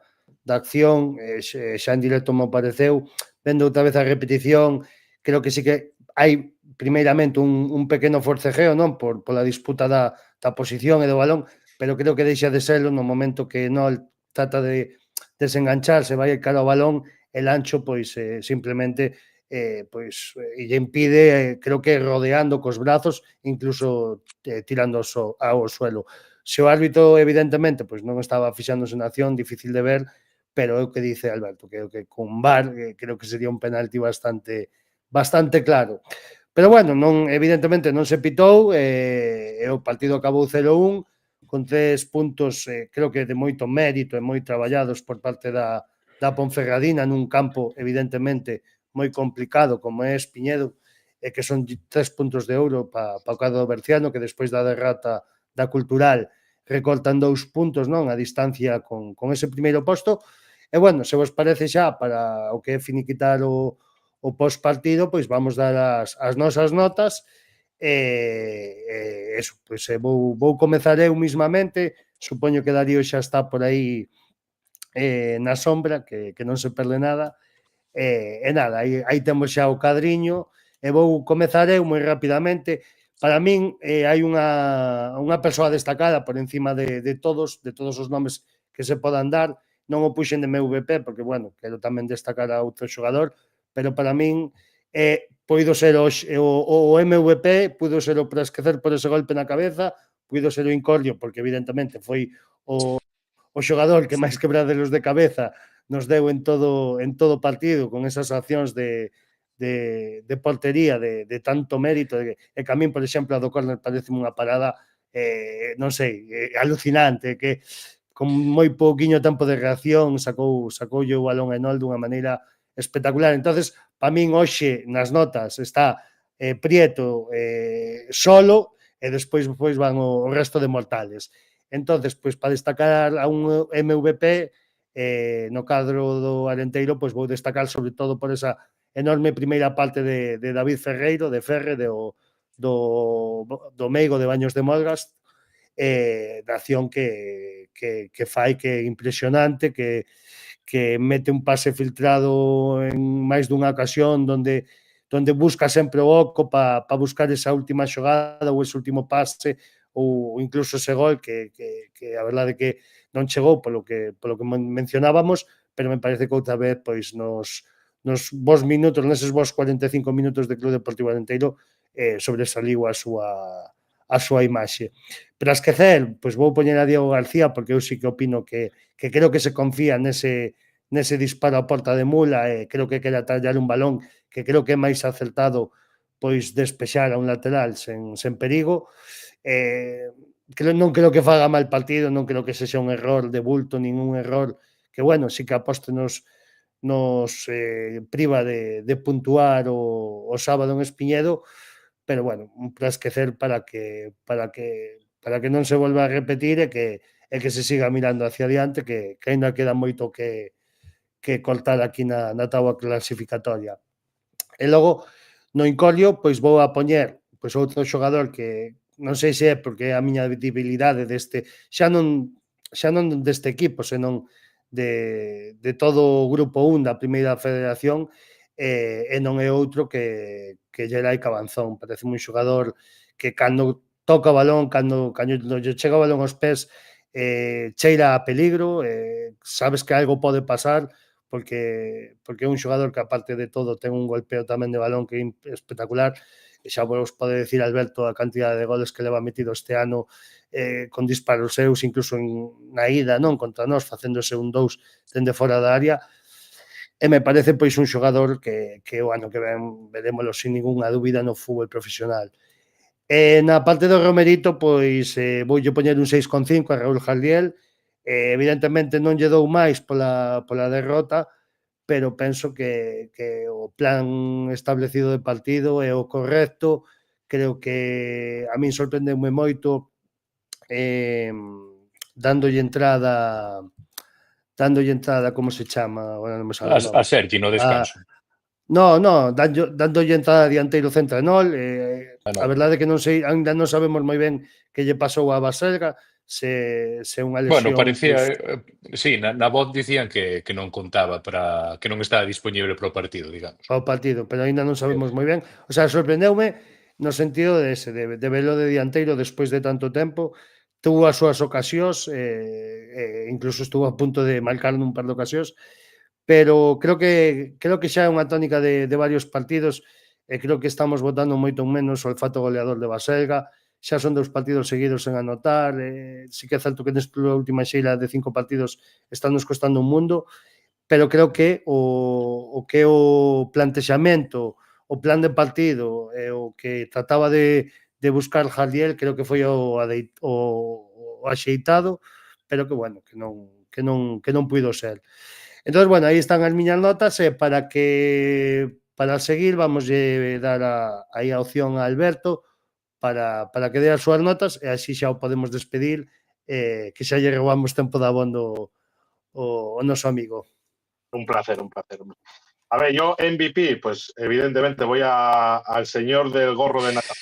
D: acción, xa en directo me pareceu. Vendo outra vez a repetición, creo que sí que hai primeiramente un pequeno forcejeo, non? Pola disputa da posición e do balón, pero creo que deixa de serlo no momento que Nol trata de desengancharse, vai cara ao balón, el Ancho, pois, simplemente lle impide, creo que rodeando cos brazos, incluso tirando ao suelo. Se o árbitro, evidentemente, pois non estaba fixándose na acción, difícil de ver, pero é o que dice Alberto, creo que con VAR creo que sería un penalti bastante claro. Pero bueno, evidentemente non se pitou, e o partido acabou 0-1, con 3 puntos, creo que de moito mérito e moi traballados por parte da Ponferradina nun campo, evidentemente, moi complicado como é Espiñedo, e que son 3 puntos de ouro para o cadro berciano, que despois da derrota da Cultural recortan 2 puntos, non, a distancia con ese primeiro posto. E bueno, se vos parece xa para o que é finiquitar o postpartido, pois vamos dar as nosas notas eso, pois vou comezar eu mismamente, supoño que Darío xa está por aí na sombra, que non se perde nada. E nada, aí temos xa o cadriño e vou comezar eu moi rapidamente. Para min hai unha persoa destacada por encima de todos os nomes que se podan dar. Non o puxen de MVP porque, bueno, quero tamén destacar a outro xogador, pero para min poido ser o MVP, puido ser o para esquecer por ese golpe na cabeza, puido ser o Incordio, porque evidentemente foi o xogador que máis quebraderos de cabeza nos deu en todo o partido, con esas accións de portería, de tanto mérito, e que a min, por exemplo, a do córner parece unha parada, non sei, alucinante, que con moi pouquiño tempo de reacción sacoulle o balón a Enol dunha maneira espectacular. Entonces, para min hoxe nas notas está Prieto solo, e despois van o resto de mortales. Entonces, pois para destacar a un MVP, no cadro do Arenteiro, pois vou destacar sobre todo por esa enorme primeira parte de David Ferreiro, de Ferre, do meigo de Baños de Molgas, da acción que fai, que é impresionante, que mete un pase filtrado en máis dunha ocasión onde busca sempre o oco para buscar esa última xogada ou ese último pase ou incluso ese gol que a verdade que non chegou polo que mencionábamos, pero me parece que outra vez pois nos bons minutos, neses bons 45 minutos de Club Deportivo Arenteiro, sobresaliu a súa imaxe. Para esquecer, pois vou poñer a Diego García, porque eu sí que opino que creo que se confía nese disparo a porta de Mula, e creo que quere atallar un balón que creo que é máis acertado pois despexar a un lateral sen perigo. Non creo que faga mal partido, non creo que sexa un error de bulto, ningún error que, bueno, sí que a poste nos priva de puntuar o sábado en Espiñedo, pero, bueno, para esquecer para que non se volva a repetir e que se siga mirando hacia adiante, que ainda queda moito que cortar aquí na táboa clasificatoria. E logo, no Incordio, pois vou a poñer pois outro xogador que non sei se é porque é a miña debilidade deste, xa non deste equipo, senón de todo o grupo 1 da primeira federación, e non é outro que Gerai Cabanzón. Parece un xogador que cando toca o balón, cando lle chega o balón aos pés, cheira a peligro, sabes que algo pode pasar, porque é un xogador que, aparte de todo, ten un golpeo tamén de balón que é espectacular. E xa vos pode decir Alberto a cantidade de goles que leva metido este ano, con disparos seus, incluso na ida, non, contra nós, facéndose un 2 dende fora da área. E me parece pois un xogador que o ano que ven verémolo sin ningunha dúbida no fútbol profesional. E na parte do Romerito, pois voulle poñer un 6,5 a Raúl Jardiel. Evidentemente non lle dou máis pola derrota, pero penso que o plan establecido de partido é o correcto. Creo que a min sorprendeume moito dándolle entrada, como se chama? Agora non me sabe o nome.
E: A Sergi no descanso.
D: Dándolle entrada dianteiro centro Enol. A verdade é que non sei, ainda non sabemos moi ben que lle pasou a Baselga, se unha lesión.
E: Bueno, parecía, sí, na voz dicían que non contaba, para que non estaba disponible para o partido, digamos.
D: Para o partido, pero ainda non sabemos moi ben. O sea, sorprendeume no sentido de velo de dianteiro despois de tanto tempo. Tuvo as súas ocasións, incluso estuvo a punto de marcar nun par de ocasións, pero creo que xa é unha tónica de varios partidos, e creo que estamos botando moito menos o olfato goleador de Baselga. Xa son 2 partidos seguidos sen anotar. Sí que é certo que nesta última xeira de 5 partidos está nos costando un mundo, pero creo que o plantexamento, o plan de partido, o que trataba de buscar Jardiel, creo que foi o axeitado, pero que, bueno, que non puido ser. Entón, bueno, aí están as miñas notas, e para seguir vamos dar aí a opción a Alberto para que dé as súas notas, e así xa o podemos despedir, que xa lle roubamos tempo de abondo o noso amigo.
G: Un placer, un placer. A ver, yo MVP, pues evidentemente voy al señor del gorro de Natal,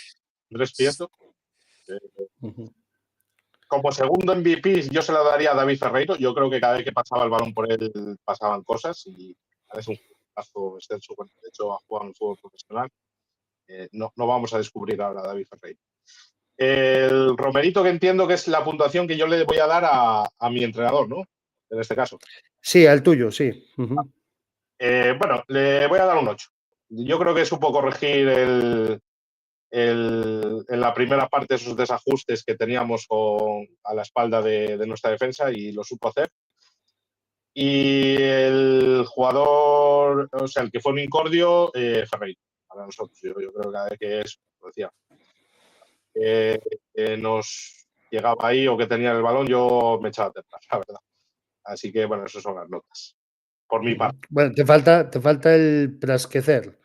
G: Andrés Prieto. Como segundo MVP, yo se lo daría a David Ferreiro. Yo creo que cada vez que pasaba el balón por él pasaban cosas, y es un jugazo extenso. De hecho, ha jugado en fútbol profesional. No vamos a descubrir ahora a David Ferreiro. El Romerito, que entiendo que es la puntuación que yo le voy a dar a mi entrenador, ¿no? En este caso.
D: Sí, al tuyo, sí.
G: Bueno, le voy a dar un 8. Yo creo que supo corregir en la primera parte esos desajustes que teníamos a la espalda de nuestra defensa y lo supo hacer. Y el jugador, o sea, el que fue mi incordio, Ferreira, para nosotros. Yo creo que cada vez que es, lo decía, nos llegaba ahí o que tenía el balón, yo me echaba atrás, la verdad. Así que, bueno, esas son las notas. Por mi parte.
D: Bueno, te falta el Prasquecer,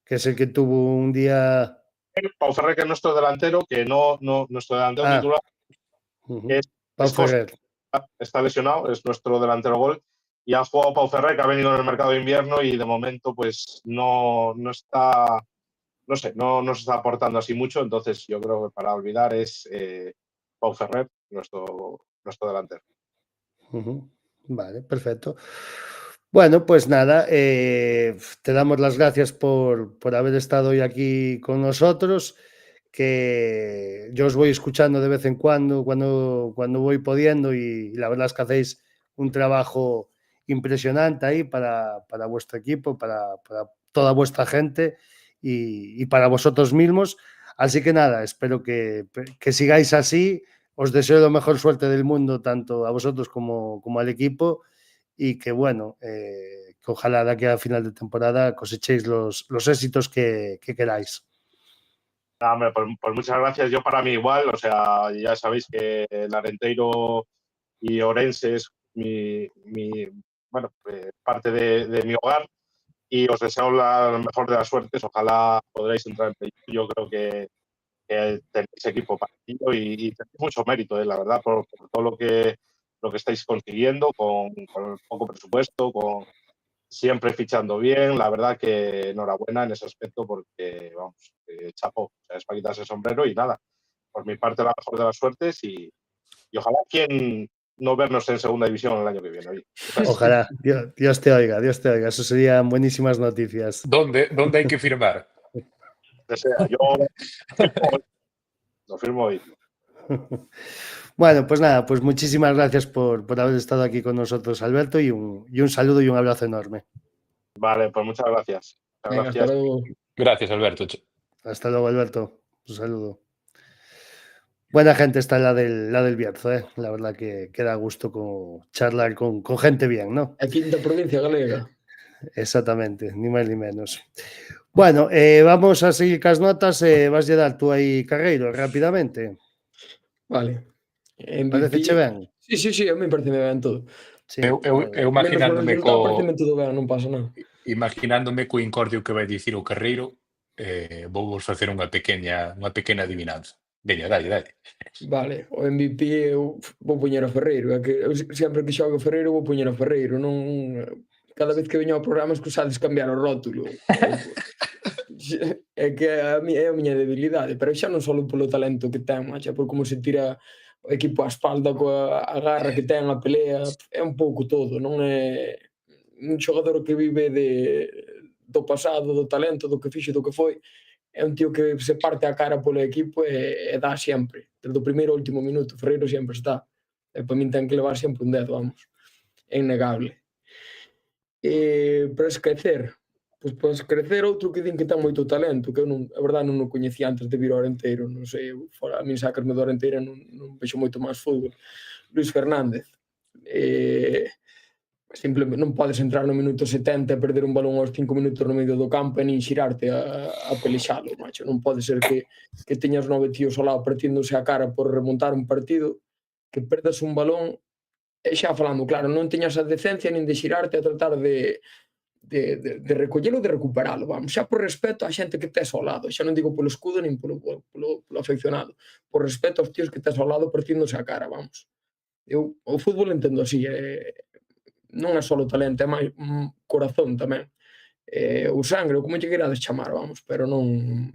D: que es el que tuvo un día.
G: Pau Ferrer, que es nuestro delantero, que no nuestro delantero titular,
D: Pau Ferrer.
G: está lesionado, es nuestro delantero gol. Y ha jugado Pau Ferrer, que ha venido en el mercado de invierno y de momento pues no está, no sé, no nos está aportando así mucho. Entonces yo creo que para olvidar es Pau Ferrer, nuestro delantero.
D: Vale, perfecto. Bueno, pues nada, te damos las gracias por haber estado hoy aquí con nosotros, que yo os voy escuchando de vez en cuando voy pudiendo y la verdad es que hacéis un trabajo impresionante ahí para vuestro equipo, para toda vuestra gente y para vosotros mismos. Así que nada, espero que sigáis así. Os deseo la mejor suerte del mundo, tanto a vosotros como al equipo, y que bueno, que ojalá de aquí a final de temporada cosechéis los éxitos que queráis.
G: Pues muchas gracias. Yo para mí igual, o sea, ya sabéis que el Arenteiro y Orense es parte de mi hogar y os deseo la mejor de las suertes. Ojalá podréis entrar en playoff. Yo creo que tenéis equipo para ello y tenéis mucho mérito, la verdad, por todo lo que estáis consiguiendo con el poco presupuesto, con siempre fichando bien. La verdad que enhorabuena en ese aspecto porque, vamos, chapó, o sea, es para quitarse el sombrero y nada. Por mi parte, la mejor de las suertes y ojalá quien no vernos en segunda división el año que viene. Oye,
D: ojalá, Dios te oiga, eso serían buenísimas noticias.
E: ¿Dónde hay que firmar?
G: Yo lo firmo hoy.
D: Bueno, pues nada, pues muchísimas gracias por haber estado aquí con nosotros, Alberto, y un saludo y un abrazo enorme.
G: Vale, pues muchas gracias.
F: Venga, hasta luego.
E: Gracias, Alberto.
D: Hasta luego, Alberto. Un saludo. Buena gente está la del Bierzo, ¿eh? La verdad que da gusto charlar con gente bien, ¿no?
F: A quinta provincia galega.
D: Exactamente, ni más ni menos. Bueno, vamos a seguir cas notas. Vas a dar tú aí Carreiro rápidamente.
F: Vale.
D: Pareceche ben?
F: Sí, a mí parece ben todo.
D: Sí,
E: eu imaginándome
F: parece todo ben, non pasa nada.
E: Imaginándome co incordio que vai dicir o Carreiro, vou vos facer unha pequena adivinanza. Veña, dalle.
F: Vale, o MVP eu vou poñer a Ferreiro, é que eu sempre que xogo Ferreiro vou poñer a Ferreiro, non cada vez que veño ao programa escusades cambiar o rótulo. É que é a miña debilidade, pero xa non só polo talento que ten, macho, por como se tira o equipo á espalda coa a garra que ten, a pelea, é un pouco todo, non é un xogador que vive do pasado, do talento, do que fixo, do que foi. É un tío que se parte a cara polo equipo e dá sempre, desde o primeiro ao último minuto. Ferreiro sempre está, e para min ten que levar sempre un dedo, vamos, é innegable. Para esquecer, pois crecer outro que din que ten moito talento, que eu non, a verdade non o coñecía antes de vir ao Arenteiro, non sei, fora a min sacarme do Arenteiro non vexo moito máis fútbol. Luís Fernández, simplemente non podes entrar no minuto 70 e perder un balón aos 5 minutos no medio do campo e nin xirarte a pelexalo, macho. Non pode ser que teñas 9 tíos ao lado partíndose a cara por remontar un partido, que perdas un balón e xa falando, claro, non teñas a decencia nin de xirarte a tratar de recollelo, de recuperalo, vamos, xa por respeto á xente que tes ao lado, xa non digo polo escudo nin polo afeccionado, por respeto aos tíos que tes ao lado partíndose a cara, vamos. Eu o fútbol entendo así, non é só o talento, é máis corazón tamén. O sangre, ou como lle querades chamar, vamos, pero non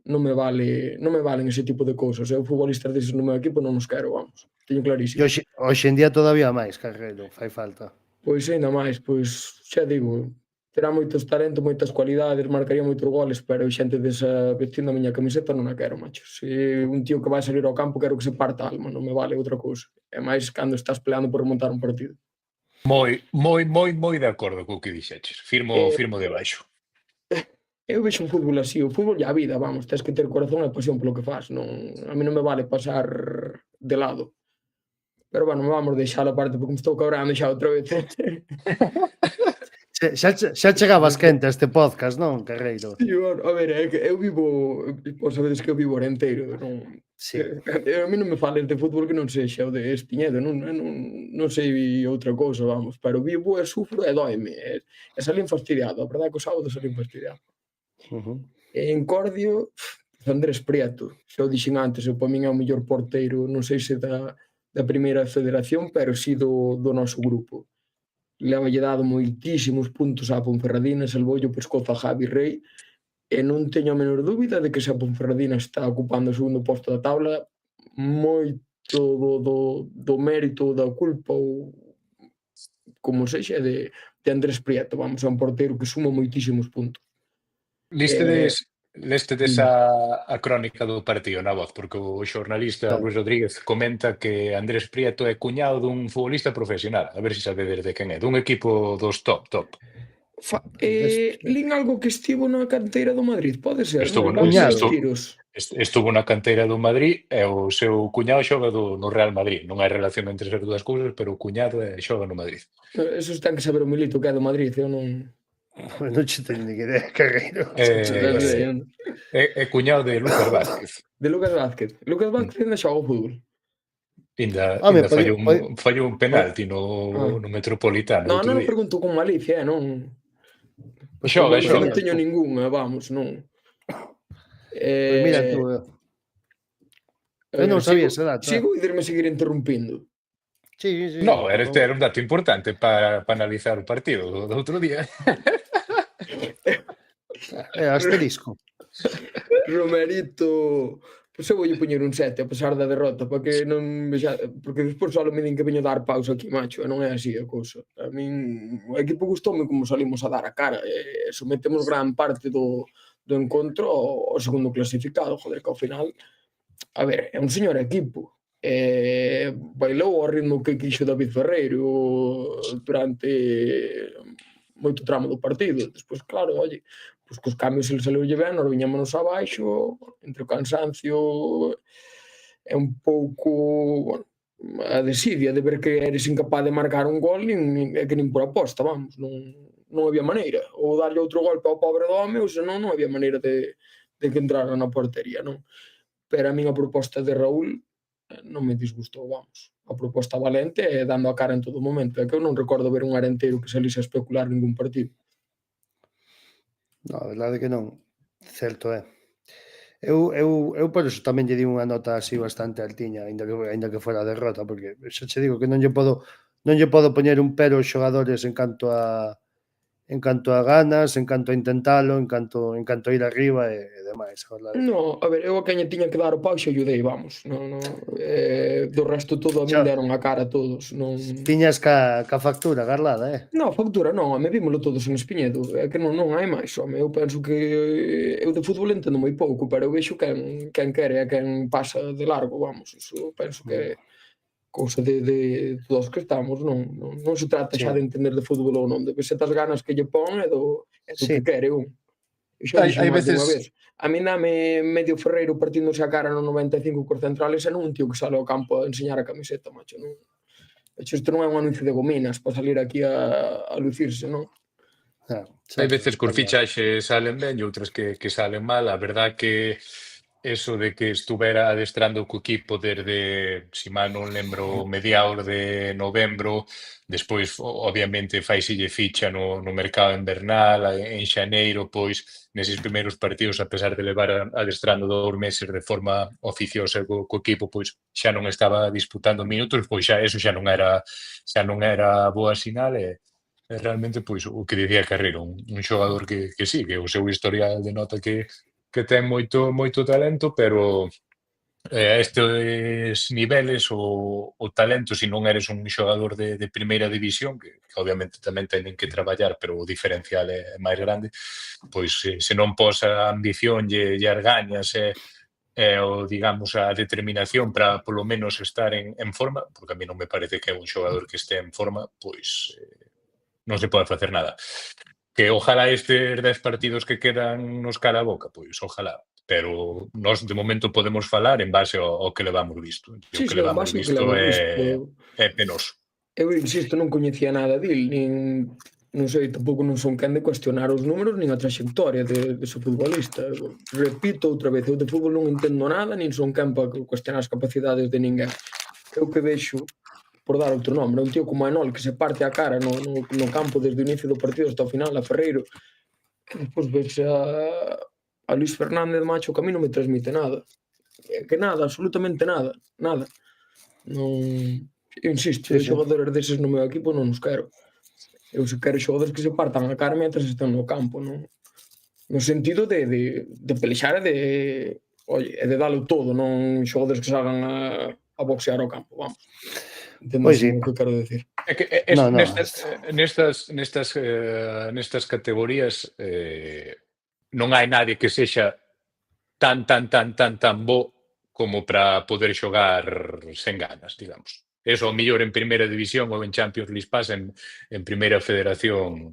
F: me valen ese tipo de cousas. Eu futbolistas deses no meu equipo non os quero, vamos. Teño clarísimo.
D: E hoxe en día todavía máis, Carreiro, fai falta.
F: Pois ainda máis, pois xa digo, terá moitos talentos, moitas cualidades, marcaría moitos goles, pero xente desa vestindo a miña camiseta non a quero, macho. Se un tío que vai salir ao campo quero que se parta a alma, non me vale outra cousa. É máis cando estás peleando por remontar un partido.
E: Moi de acordo co que dixeches. Firmo debaixo.
F: Eu vexo o fútbol así, o fútbol e a vida, vamos, tens que ter corazón e pasión polo que fas, non, a mí non me vale pasar de lado. Pero bueno, non vamos deixar a parte porque me estou cabrando xa outra vez.
D: Xa chegabas quente a este podcast, non, Carreiro?
F: Sí, bueno, a ver, é que eu vivo, pois sabedes que eu vivo Arenteiro, non,
D: Sí.
F: a mí non me fales de fútbol que non sexa o de Espiñedo, non sei outra cousa, vamos, pero vivo e sufro e doime, e salín fastidiado, a verdade é que o sábado salín fastidiado. E en Cordio, Andrés Prieto, xa o dixen antes, eu para min é o mellor porteiro, non sei se da primeira federación, pero si do noso grupo. Levalle dado moitísimos puntos á Ponferradina, salvoulle o pescozo a Javi Rey, e non teño a menor dúbida de que se a Ponferradina está ocupando o segundo posto da tabla, moito do mérito, da culpa ou como sexa de Andrés Prieto, vamos, é un porteiro que suma moitísimos puntos.
E: Lestedes a crónica do partido na Voz, porque o xornalista Luis Rodríguez comenta que Andrés Prieto é cuñado dun futbolista profesional, a ver se sabedes de quen é, dun equipo dos top.
F: Lín algo que estivo na canteira do Madrid, pode ser,
E: Estuvo
F: non?
D: cuñado.
E: Estuvo na canteira do Madrid e o seu cuñado xoga no Real Madrid. Non hai relación entre as dúas cousas, pero o cuñado xoga no Madrid.
F: Eso ten que saber o Milito que é do Madrid, eu non...
D: Non che teño ni idea, Carreiro.
E: É cuñado de Lucas Vázquez.
F: De Lucas Vázquez. Lucas Vázquez ainda xoga o fútbol.
E: Ainda
D: Home,
E: fallou un penalti no Metropolitano.
F: Non pregunto con malicia, non...
E: Xoga.
F: Non teño ningunha, vamos, non.
D: Pois mira tú, eu non sabía ese dato.
F: Sigo e irme seguir interrumpindo.
D: Sí.
E: No, era un dato importante para analizar o partido do outro día.
D: Asterisco.
F: Romerito, pois eu voulle poñer un 7 a pesar da derrota, porque non porque despois só me din que veño a dar pausa aquí, macho, e non é así a cousa. A min o equipo gustoume como salimos a dar a cara, e sometemos gran parte do encontro ao segundo clasificado, joder, que ao final, a ver, é un señor equipo. Bailou ao ritmo que quixo David Ferreiro durante moito tramo do partido. Despois, claro, oye, pois cos cambios ele saleulle ben, nós viñámonos abaixo, entre o cansancio é un pouco, bueno, a desidia de ver que eres incapaz de marcar un gol e que nin por aposta, vamos, non había maneira. Ou darlle outro golpe ao pobre do home, ou senón non había maneira de que entrara na portería, non? Pero a min a proposta de Raúl non me disgustou, vamos. A proposta valente é dando a cara en todo momento. É que eu non recordo ver un arenteiro que salise a especular ningún partido.
D: No, a verdade que non. Certo é. Eu por eso tamén lle di unha nota así bastante altiña, ainda que fora a derrota, porque xa che digo que non lle podo poñer un pero aos xogadores en canto a ganas, en canto a intentalo, en canto a ir arriba e demais.
F: No, a ver, eu a quen tiña que dar o pau xe ayudei, vamos. Do resto todo a min deron a cara todos.
D: Tiñas ca factura garlada,
F: No, factura non, me vímolo todos en Espiñedo. É que non hai máis, home. Eu penso que eu de fútbol entendo moi pouco, pero eu vexo quen quere e quen pasa de largo, vamos. Eso penso que cousa de todos que estamos, non se trata xa de entender de fútbol ou non, de que setas ganas que lle pon e do que quere un. Hai veces... A mí dame medio Ferreiro partíndose a cara no 95 cos centrales e non un tío que sale ao campo a enseñar a camiseta, macho, non. Isto non é un anuncio de gominas para salir aquí a lucirse, non?
E: Hai veces que os fichaxes salen ben e outras que salen mal. A verdad que eso de que estuvera adestrando co equipo desde, si mal non lembro, mediados de novembro, despois, obviamente, faiselle ficha no mercado invernal, en xaneiro, pois, neses primeiros partidos, a pesar de levar adestrando 2 meses de forma oficiosa co equipo, pois, xa non estaba disputando minutos, pois xa eso xa non era boa sinal e realmente, pois, o que dicía Carreiro, un xogador que sí, que o seu historial denota que ten moito talento, pero a estes niveles o talento, se non eres un xogador de primeira división, que obviamente tamén teñen que traballar, pero o diferencial é máis grande, pois se non pos a ambición e as gañas e digamos a determinación para polo menos estar en forma, porque a mí non me parece que é un xogador que este en forma, pois non se pode facer nada. Que ojalá estes 10 partidos que quedan nos cala a boca, pois ojalá. Pero nós de momento podemos falar en base ao que levamos visto. E o
F: Sí,
E: que
F: sí, en
E: levamos
F: base ao que
E: visto
F: levamos visto.
E: é penoso.
F: Eu insisto, non coñecía nada dil, non sei, tampouco non son quen de cuestionar os números nin a trayectoria dese futbolista. Repito outra vez, eu de fútbol non entendo nada, nin son quen para cuestionar as capacidades de ninguén. Eu que vexo, por dar outro nombre, un tío como Enol que se parte a cara no campo desde o inicio do partido hasta o final, a Ferreiro, que despois ves a Luis Fernández, macho, que a mí non me transmite nada. Que nada, absolutamente nada, nada. Non... Eu insisto,
D: Sí,
F: eu
D: sí.
F: xogadores deses no meu equipo non os quero. Eu se quero xogadores que se partan a cara mentre están no campo, non? No sentido de pelexar e de, oye, e de dalo todo, non xogadores que salgan a boxear ao campo, vamos.
D: Pois
F: Entendes
D: sí.
F: o que quero decir?
E: É que
D: No, no.
E: nestas categorías non hai nadie que sexa tan bo como para poder xogar sen ganas, digamos. Eso, ao mellor en primeira división ou en Champions League Pass, en primeira federación,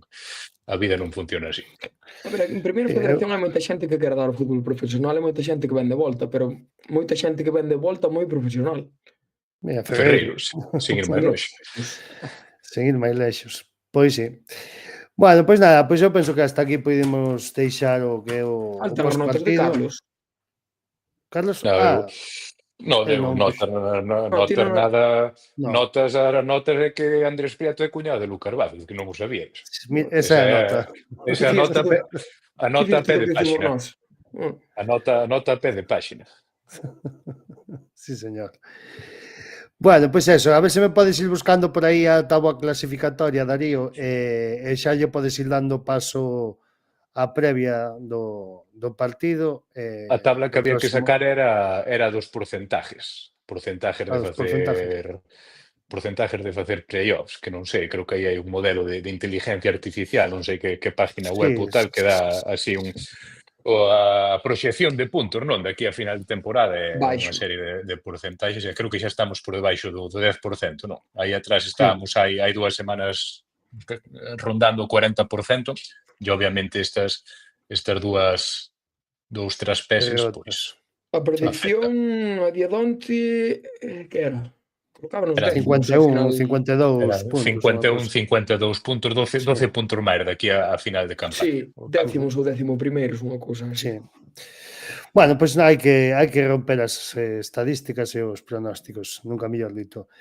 E: a vida non funciona así.
F: A ver, en primeira federación hai moita xente que quere dar o fútbol profesional e moita xente que ven de volta, pero moita xente que ven de volta moi profesional.
D: Mira,
E: Ferreiro,
D: Ferreiro.
E: sin ir máis longe.
D: Sen ir máis lexos. Pois sí. Bueno, pois nada, pois eu penso que hasta aquí podemos deixar o que é o
F: Faltan as notas de
D: partido.
F: Carlos.
D: Carlos?
E: No,
D: non,
E: notas nada.
D: no.
E: Notas é que Andrés Prieto é cuñado de Lucas Vázquez, que non o sabíais.
D: Esa é a nota.
E: Esa a nota a pé de páxina.
F: página.
E: A nota a pé de páxina.
D: Sí, señor. Bueno, pois eso, a ver se me podes ir buscando por aí a táboa clasificatoria, Darío, e xa lle podes ir dando paso a previa do partido.
E: A tabla que había que
D: próximo.
E: sacar era dos porcentajes. Porcentajes de facer playoffs, que non sei, creo que aí hai un modelo de inteligencia artificial, non sei que página web ou tal, que dá así a proxección de puntos, non? De aquí a final de temporada é unha serie de porcentaxes, e creo que xa estamos por debaixo do 10%, non? Aí atrás estábamos hai 2 semanas rondando o 40%, e obviamente estas dous traspeses, pois...
F: A predicción a día donte, que era? Colocábanos
D: 51, 52 puntos.
E: 52 puntos, 12 puntos máis daqui a final de campaña.
F: Sí, décimos ou 11º, unha cousa así.
D: Sí. Bueno, pois hai que romper as estadísticas e os pronósticos, nunca mellor dito.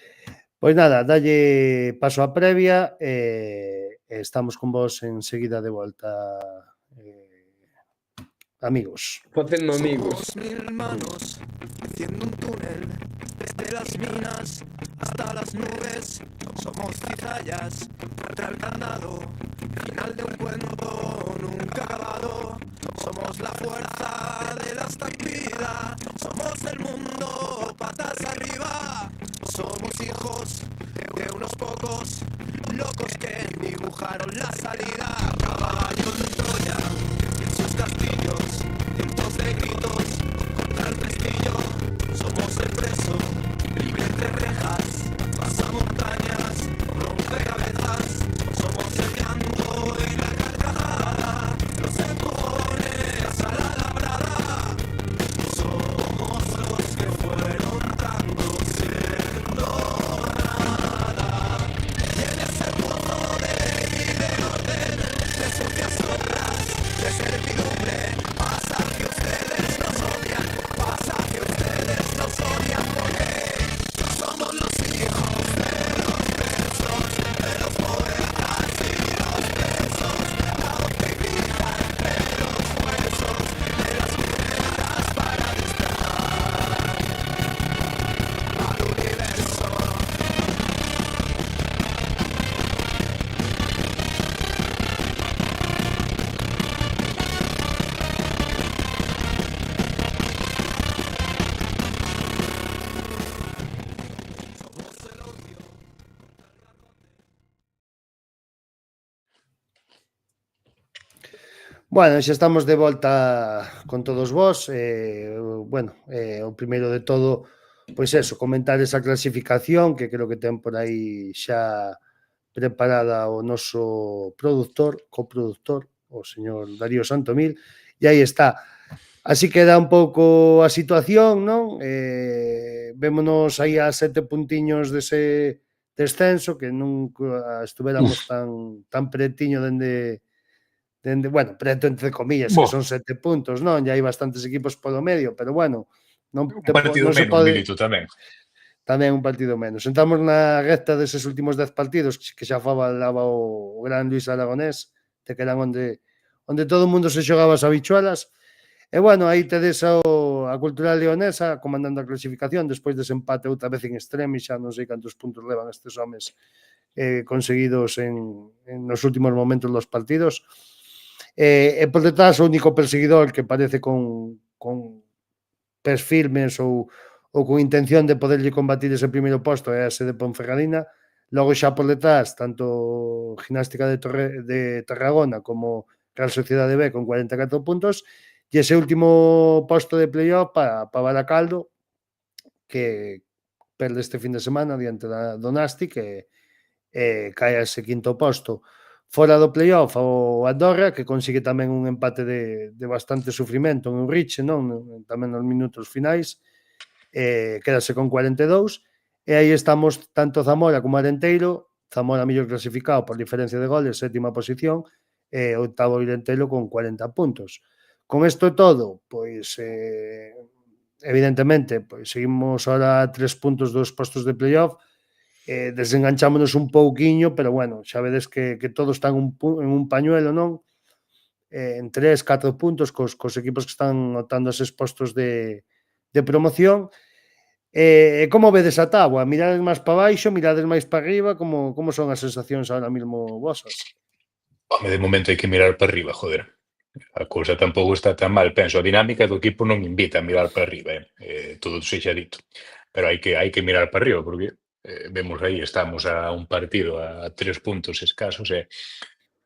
D: Pois nada, dalle paso a previa e estamos con vos enseguida de volta, amigos.
F: Facendo amigos.
A: Somos 1000 manos haciendo un túnel desde las minas hasta las nubes. Somos cizallas contra el candado, final de un cuento nunca acabado. Somos la fuerza de la estampida, somos el mundo patas arriba. Somos hijos de unos pocos locos que dibujaron la salida. Caballo de Troya en sus castillos, cientos de gritos contra el pestillo. Somos el preso, libre entre rejas, pasa montañas, rompe cabezas. Somos el llanto y la carcajada, los empujones a la labrada. Somos los que fueron tanto siendo nada. Y en ese pozo de ley y de orden, de sucias sombras, de servidumbre, pasa que ustedes nos odian, pasa que ustedes nos odian porque somos los hijos de los presos, de los poetas y los presos, la voz que grita entre los huesos, de las violentas para despertar al universo.
D: Bueno, xa estamos de volta con todos vós. Bueno, o primeiro de todo, pois eso, comentar esa clasificación que creo que ten por aí xa preparada o noso coproductor, o señor Darío Santomil, e aí está. Así queda un pouco a situación, non? Vémonos aí a 7 puntiños dese descenso, que nunca estuveramos tan pretiño dende, bueno, preto entre comillas, que
E: Bo,
D: son 7 puntos, non? E hai bastantes equipos polo medio, pero bueno,
E: un partido
D: non se
E: menos,
D: pode
E: Milito, tamén.
D: tamén un partido menos. Entramos na recta deses últimos 10 partidos que xa falaba o gran Luis Aragonés, de que eran onde todo o mundo se xogaba as habichuelas. E bueno, aí tedes a cultural leonesa comandando a clasificación despois dese empate outra vez en extremis, xa non sei cantos puntos levan estes homes conseguidos nos últimos momentos dos partidos. E por detrás o único perseguidor que parece con pés firmes ou con intención de poderlle combatir ese primeiro posto é ese de Ponferradina. Logo xa por detrás, tanto Gimnástica de Tarragona como Real Sociedade B con 44 puntos e ese último posto de playoff para Baracaldo, que perde este fin de semana diante do Nastic e cae a ese quinto posto. Fora do playoff o Andorra, que consigue tamén un empate de bastante sufrimento en Urriche, non? Tamén nos minutos finais, quedase con 42, e aí estamos tanto Zamora como Arenteiro, Zamora mellor clasificado por diferencia de goles, sétima posición, e octavo Arenteiro con 40 puntos. Con isto todo, pois evidentemente, pois seguimos ahora a 3 puntos dos postos de playoff, desenganchámonos un pouquiño, pero bueno, xa vedes que todo está en un pañuelo, non? En 3, 4 puntos cos equipos que están optando a eses postos de promoción. Como vedes a táboa? Mirades máis para baixo, mirades máis para arriba, como son as sensacións ahora mesmo vosas?
E: Home, de momento hai que mirar para arriba, joder. A cousa tampouco está tan mal. Penso, a dinámica do equipo non invita a mirar para arriba, todo sexa dito. Pero hai que mirar para arriba, porque vemos aí, estamos a un partido a 3 puntos escasos,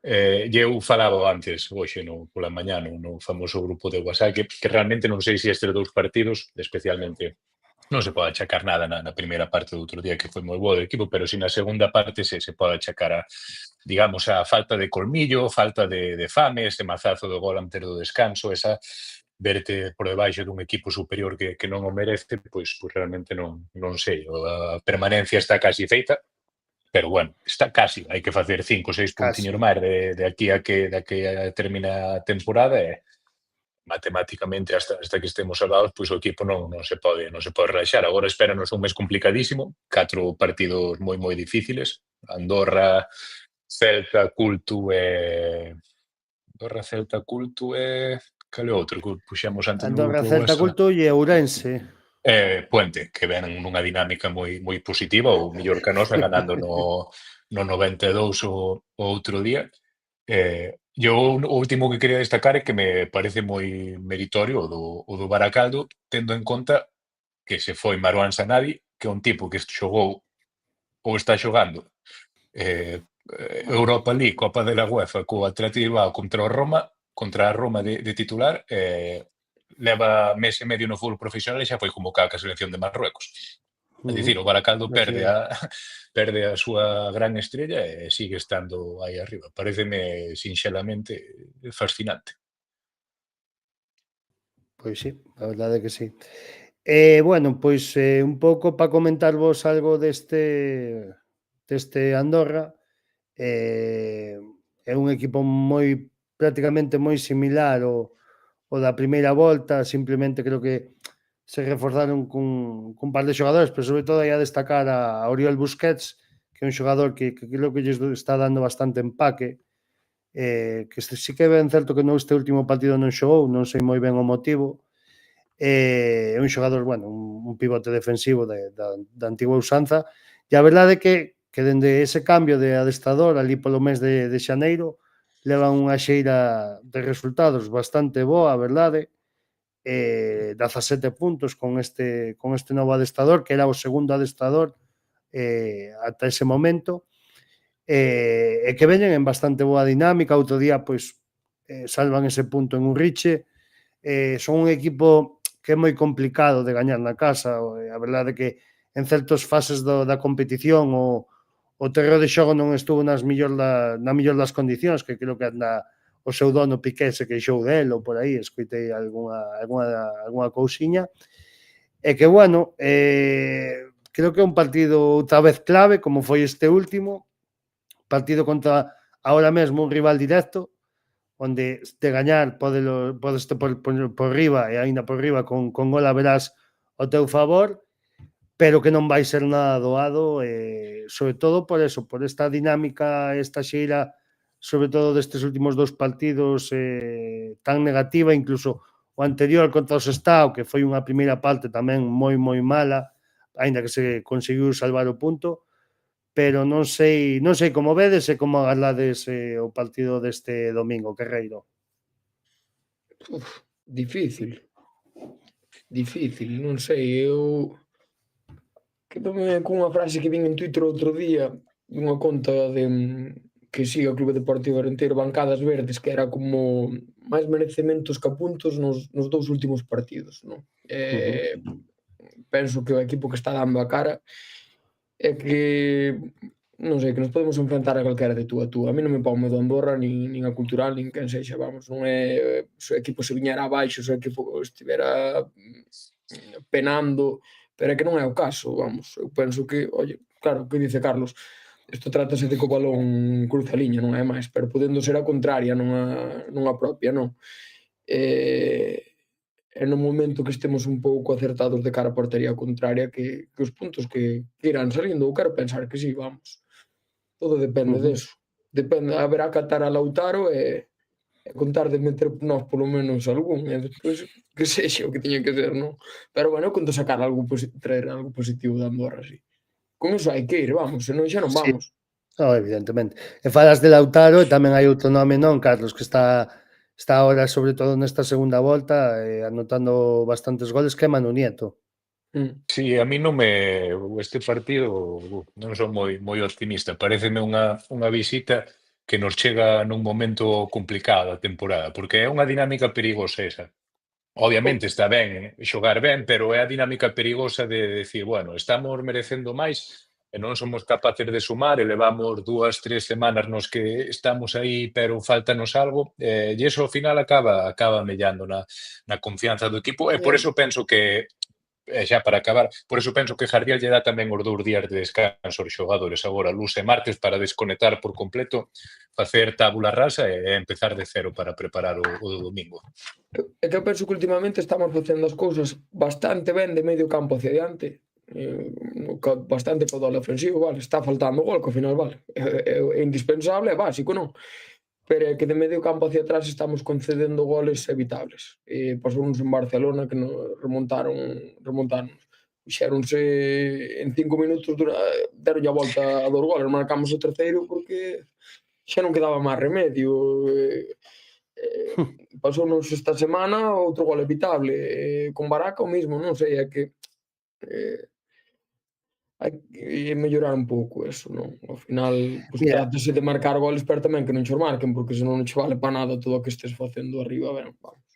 E: eu falaba antes, hoxe, pola mañá, no famoso grupo de WhatsApp, que realmente non sei se estes dous partidos, especialmente, non se pode achacar nada na primeira parte do outro día, que foi moi bo do equipo, pero si na segunda parte se pode achacar digamos, a falta de colmillo, falta de fame, ese mazazo do gol antes do descanso, esa verte por debaixo dun equipo superior que non o merece, pois realmente non sei. A permanencia está casi feita, pero bueno, está casi. Hai que facer 5 ou 6 puntiños máis de aquí a que termina a temporada e matemáticamente hasta que estemos salvados, pois o equipo non se pode relaxar. Agora espéranos un mes complicadísimo, 4 partidos moi difíciles. Andorra, Celta, Cultu e cal é outro que puxemos antes no
D: Andorra,
E: grupo
D: Celta,
E: WhatsApp?
D: Culto e Ourense.
E: Puente, que ven nunha dinámica moi positiva, ou mellor que a nosa, ganando no 92 o outro día. E o último que quería destacar é que me parece moi meritorio o do Baracaldo, tendo en conta que se foi Marouane Sanadi, que é un tipo que xogou ou está xogando Europa League, Copa de la UEFA co Atleti Bilbao contra a Roma de titular, leva mes e medio no fútbol profesional e xa foi convocado ca selección de Marruecos. É dicir, o Baracaldo perde a súa gran estrella e sigue estando aí arriba. Paréceme sinxelamente fascinante.
D: Pois sí, a verdade é que sí. Bueno, pois un pouco para comentarvos algo deste Andorra, é un equipo prácticamente moi similar ao da primeira volta, simplemente creo que se reforzaron cun par de xogadores, pero sobre todo hai a destacar a Oriol Busquets, que é un xogador que creo que lles está dando bastante empaque, que sí que é ben certo que este último partido non xogou, non sei moi ben o motivo. É un xogador, bueno, un pivote defensivo da antigua usanza, e a verdade é que dende ese cambio de adestrador ali polo mes de xaneiro levan unha xeira de resultados bastante boa, a verdade, 17 puntos con este novo adestrador, que era o segundo adestrador ata ese momento, e que veñen en bastante boa dinámica. Outro día, pois, salvan ese punto en Urriche. Son un equipo que é moi complicado de gañar na casa. A verdade é que en certas fases da competición o o terreo de xogo non estuvo na mellor das condicións, que creo que anda o seu dono Piqué se queixou del ou por aí, escoitei algunha cousiña. E que, bueno, creo que é un partido outra vez clave, como foi este último, partido contra ahora mesmo un rival directo, onde de gañar podes por riba e aínda por riba con gol a verás ao teu favor, pero que non vai ser nada doado, sobre todo por eso, por esta dinámica, esta xeira, sobre todo destes últimos 2 partidos tan negativa, incluso o anterior contra o Sestao, que foi unha primeira parte tamén moi mala, aínda que se conseguiu salvar o punto, pero non sei como vedes e como agardades o partido deste domingo, Carreiro.
F: Difícil, non sei, eu quedome cunha frase que vin en Twitter outro día dunha conta que siga o Clube Deportivo Renteiro, Bancadas Verdes, que era como máis merecementos que puntos nos 2 últimos partidos, non? Penso que o equipo que está dando a cara é que non sei, que nos podemos enfrentar a calquera de tú a tú. A mí non me pon medo Andorra, nin a Cultural, nin quen sexa, vamos, non é se o equipo se viñera abaixo, se o equipo estivera penando, pero é que non é o caso, vamos. Eu penso que, oye, claro, que dice Carlos, isto trátase de que o balón cruce a liña, non é máis, pero podendo ser a contraria, non a propia, non? E no momento que estemos un pouco acertados de cara a portería contraria, que os puntos que irán salindo, eu quero pensar que sí, vamos. Todo depende deso. Depende, haberá que atar a Lautaro e contar de meter nós polo menos algún, e despois que sexa o que tiña que ser, non? Pero bueno, eu conto sacar traer algo positivo de Andorra, sí. Con iso hai que ir, vamos, senón xa non vamos.
D: No, evidentemente. E falas de Lautaro e tamén hai outro nome, non, Carlos, que está agora, sobre todo nesta segunda volta, anotando bastantes goles, que é Manu Nieto.
E: Sí, a mí non este partido non son moi optimista. Paréceme unha visita que nos chega nun momento complicado a temporada, porque é unha dinámica perigosa esa. Obviamente está ben xogar ben, pero é a dinámica perigosa de decir, bueno, estamos merecendo máis e non somos capaces de sumar e levamos 2, 3 semanas nos que estamos aí, pero faltanos algo, e iso ao final acaba mellando na confianza do equipo, e por eso penso que xa para acabar, por eso penso que Jardiel lle dá tamén os 2 días de descanso aos xogadores agora, luns e martes, para desconectar por completo, facer tábula rasa e empezar de cero para preparar o domingo.
F: É que eu penso que últimamente estamos facendo as cousas bastante ben de medio campo hacia diante, bastante caudal ofensivo, vale, está faltando gol, que ao final, vale, é indispensable, é básico, non? Pero é que de medio campo hacia atrás estamos concedendo goles evitables. Pasounos en Barcelona que remontaron, fixéronse en 5 minutos, deronlle a volta a 2 goles, marcamos o terceiro porque xa non quedaba máis remedio. Pasounos esta semana outro gol evitable, con Baraca o mismo, non sei, é que hai que mellorar un pouco eso, non? Ao final, pois trátase de marcar goles, pero tamén que non chos marquen, porque senón non che vale para nada todo o que estés facendo arriba, ben, vamos.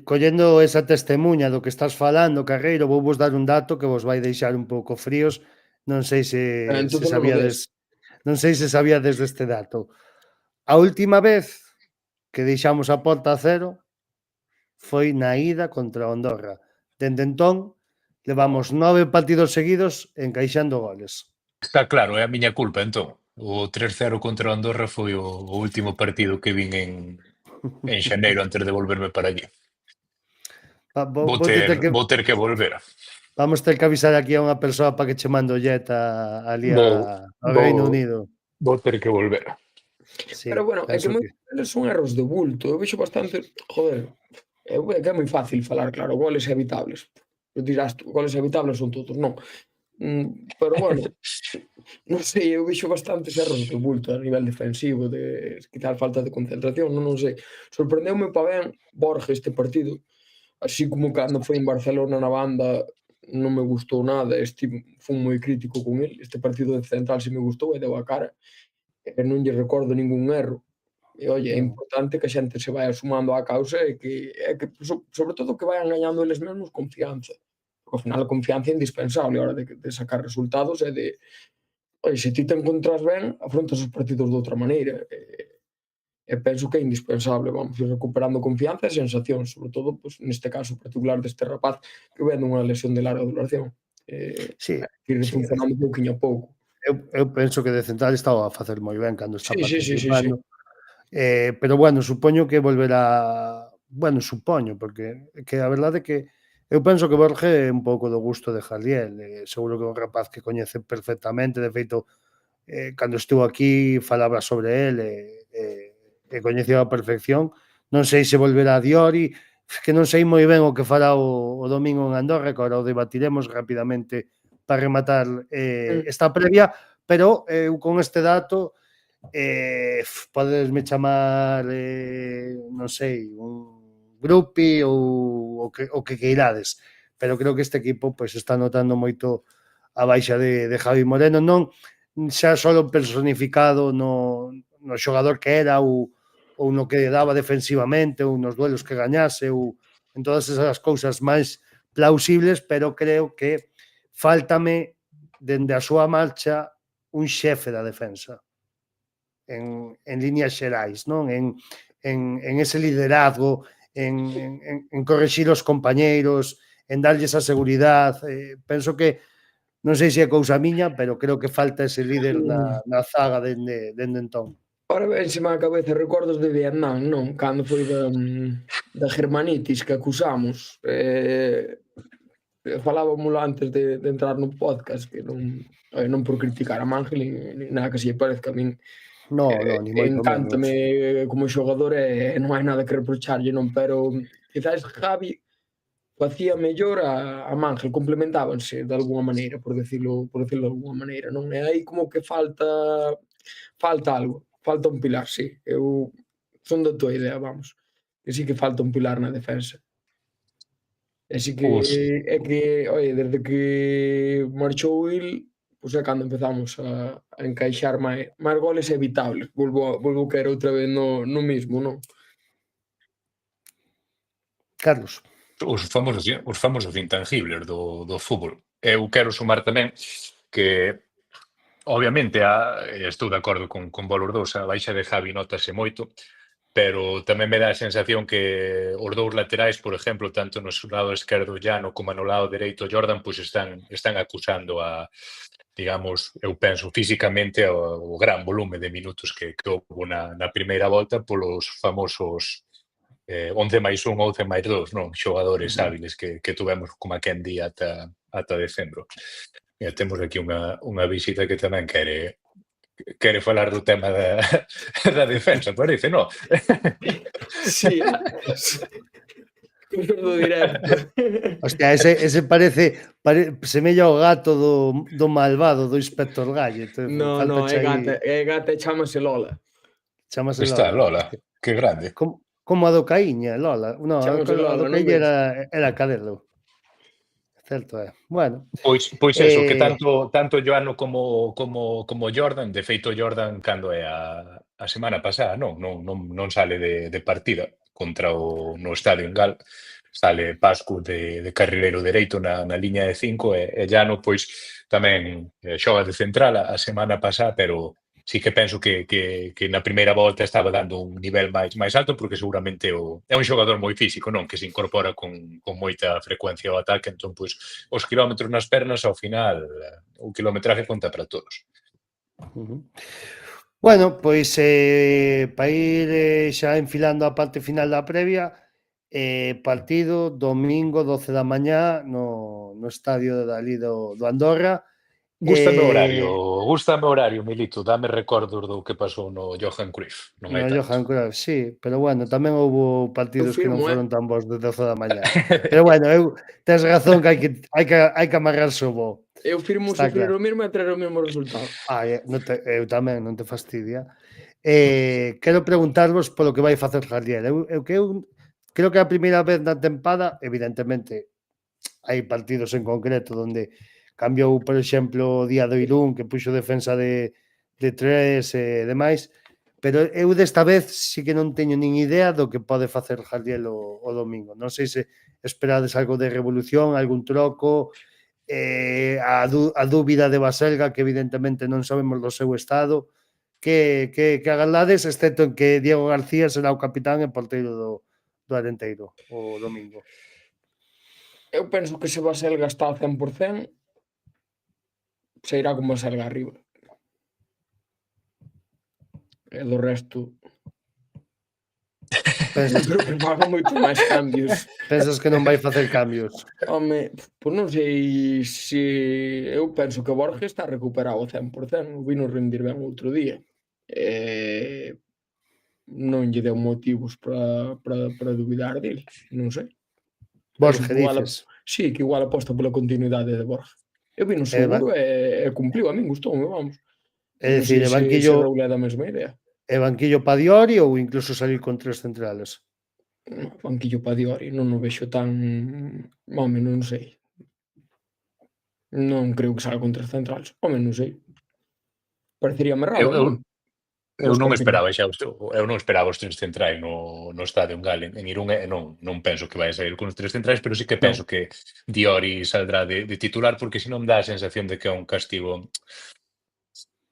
D: Collendo esa testemunha do que estás falando, Carreiro, vou vos dar un dato que vos vai deixar un pouco fríos, non sei se sabíades deste dato. A última vez que deixamos a porta a cero foi na ida contra Andorra. Dende entón, levamos 9 partidos seguidos encaixando goles.
E: Está claro, é a miña culpa, entón. O 3-0 contra Andorra foi o último partido que vin en xaneiro antes de volverme para allí. Vou ter que volver.
D: Vamos ter que avisar aquí a unha persoa para que che mando jet ali ao Reino Unido.
E: Vou ter que volver.
F: Sí, pero bueno, é que moitos deles son erros de bulto. Eu vexo bastante, joder, é que é moi fácil falar, claro, goles evitables. Dirás, goles evitables son todos, non. Pero bueno, non sei, eu vexo bastantes erros de bulto a nivel defensivo, de quitar falta de concentración, non sei. Sorprendeume para ben Borja este partido, así como cando foi en Barcelona na banda non me gustou nada, fui moi crítico con el, este partido de central si me gustou e deu a cara, e non lle recordo ningún erro. E, oye, é importante que a xente se vaya sumando á causa e que sobre todo que vayan gañando eles mesmos confianza. Ao final a confianza é indispensable a hora de sacar resultados e de se ti te encontras ben, afrontas os partidos de outra maneira. E penso que é indispensable, vamos, ir recuperando confianza e sensacións, sobre todo, pois, neste caso particular deste rapaz que ven dunha lesión de larga duración.
D: Sí,
F: Ir
D: sí,
F: funcionando pouquiño a pouco.
D: eu penso que de central estaba a facer moi ben cando está
F: Sí.
D: participando. Pero bueno, supoño que volverá, bueno, supoño, porque que a verdade é que eu penso que Borja é un pouco do gusto de Jardiel, seguro que é un rapaz que coñece perfectamente, de feito, cando estivo aquí falaba sobre el e coñeceu a perfección. Non sei se volverá a Diori, que non sei moi ben o que fará o domingo en Andorra, que agora o debatiremos rapidamente para rematar esta previa, pero eu con este dato podesme chamar, non sei, un grupi ou o que queirades, pero creo que este equipo pois está notando moito a baixa de Javi Moreno, non xa solo personificado no xogador que era ou no que daba defensivamente ou nos duelos que gañase ou en todas esas cousas máis plausibles, pero creo que fáltame dende a súa marcha un xefe da defensa en líneas xerais, non? En ese liderazgo, en corrixir os compañeiros, en darlles a seguridade. Penso que non sei se é cousa miña, pero creo que falta ese líder na zaga dende entón.
F: Ora vénseme á cabeza recordos de Vietnam, non? Cando foi da germanitis que acusamos. Falábamolo antes de entrar no podcast, que non por criticar a Mangel nin nada que se lle parezca a min.
D: No, ni moito menos.
F: Encántame como xogador e non hai nada que reprocharlle, non, pero quizás Javi facía mellor a Mangel, complementábanse de alguna maneira, por decirlo de alguna maneira, non? E aí como que falta algo, falta un pilar, sí. Eu son da tua idea, vamos, que sí que falta un pilar na defensa. E sí que é que, oye, desde que marchou Will, pois é cando empezamos a encaixar máis goles evitables. Volvo caer outra vez no mismo, non?
D: Carlos.
E: Os famosos intangibles do fútbol. Eu quero sumar tamén que, obviamente, estou de acordo con vos dous, a baixa de Javi notase moito, pero tamén me dá a sensación que os dous laterais, por exemplo, tanto no lado esquerdo Llano como no lado dereito Jordan, pois están acusando a, digamos, eu penso físicamente o gran volume de minutos que houve na primeira volta polos famosos 11 máis 1, 11 máis 2, non? Xogadores hábiles que tuvemos como a quen día ata decembro. E temos aquí unha visita que tamén quere falar do tema da defensa, parece, non?
F: Sí, do directo.
D: Hostia, ese parece semella o gato do malvado do Inspector Gadget.
F: No, é gata e chámase Lola.
D: Chámase
E: Está
D: Lola.
E: Que grande.
D: Como a do Caíña, Lola. No, a do Caíña era Cadelo. Certo é. Bueno.
E: Pois eso, que tanto Joano como Jordan, de feito Jordan cando é a semana pasada, non sale de partida contra no estadio en Gal, sale Pascu de carrileiro dereito na liña de 5 e Llano pois tamén xoga de central a semana pasada, pero sí que penso que na primeira volta estaba dando un nivel máis alto porque seguramente é un xogador moi físico, non? Que se incorpora con moita frecuencia ao ataque, entón pois os kilómetros nas pernas ao final o kilometraje conta para todos.
D: Bueno, pois para ir xa enfilando a parte final da previa, partido domingo 12 da mañá no estadio dali do Andorra.
E: Gústame o horario, Milito, dame recordos do que pasou no Johan Cruyff.
D: No Johan Cruyff, sí, pero bueno, tamén houve partidos que non foron tan bons de 12 da mañá. Pero bueno, tens razón que hai que amarrarse o bo.
F: Eu firmo sufrir o mesmo e traer o mesmo resultado.
D: Eu tamén, non te fastidia. Quero preguntarvos polo que vai facer Jardiel. Eu creo que a primeira vez na tempada, evidentemente, hai partidos en concreto onde cambiou, por exemplo, o día do Irún, que puxo defensa de 3 e demais, pero eu desta vez sí que non teño nin idea do que pode facer Jardiel o domingo. Non sei se esperades algo de revolución, algún troco, a dúbida de Baselga, que evidentemente non sabemos do seu estado, que agardades, excepto en que Diego García será o capitán e porteiro do Arenteiro o domingo.
F: Eu penso que se Baselga está ao 100%, se irá con Baselga arriba. E do resto,
D: Pensas,
F: creo que faga moito máis cambios.
D: pensas que non vai facer cambios?
F: Home, pois non sei se... Eu penso que Borges está recuperado ao 100%, vino rendir ben outro día. Non lle deu motivos para dubidar dele, non sei.
D: Borges,
F: Penso que igual,
D: dices.
F: sí, que igual aposta pola continuidade de Borges. Eu vino seguro e cumpliu, a min gustoume, vamos.
D: É
F: Non
D: dicir,
F: sei se Raúl é da mesma idea.
D: banquillo pa Diori ou incluso salir con 3 centrales?
F: Banquillo pa Diori, non o vexo tan... Home, non sei. Non creo que salga con 3 centrales. Home, non sei. Pareceríame raro, non?
E: Eu
F: Vos que
E: non
F: opinan?
E: esperaba os tres centrais no Estadio Gal en Irún, e non penso que vai a sair con os tres centrais, pero sí que penso que Diori saldrá de titular, porque senón dá a sensación de que é un castigo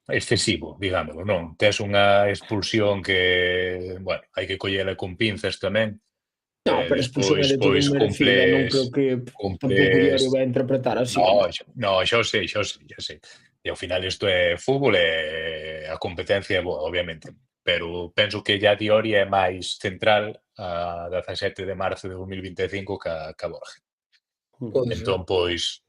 E: excesivo, digámoslo, non? Tes unha expulsión que, bueno, hai que collela con pinzas tamén.
F: No, pero a expulsión é de todo merecida, non creo que tampouco Diori vai interpretar así.
E: Xa sei. E ao final isto é fútbol e a competencia é boa, obviamente. Pero penso que ya Diori é máis central a 17 de marzo de 2025 que a Borja. Entón, pois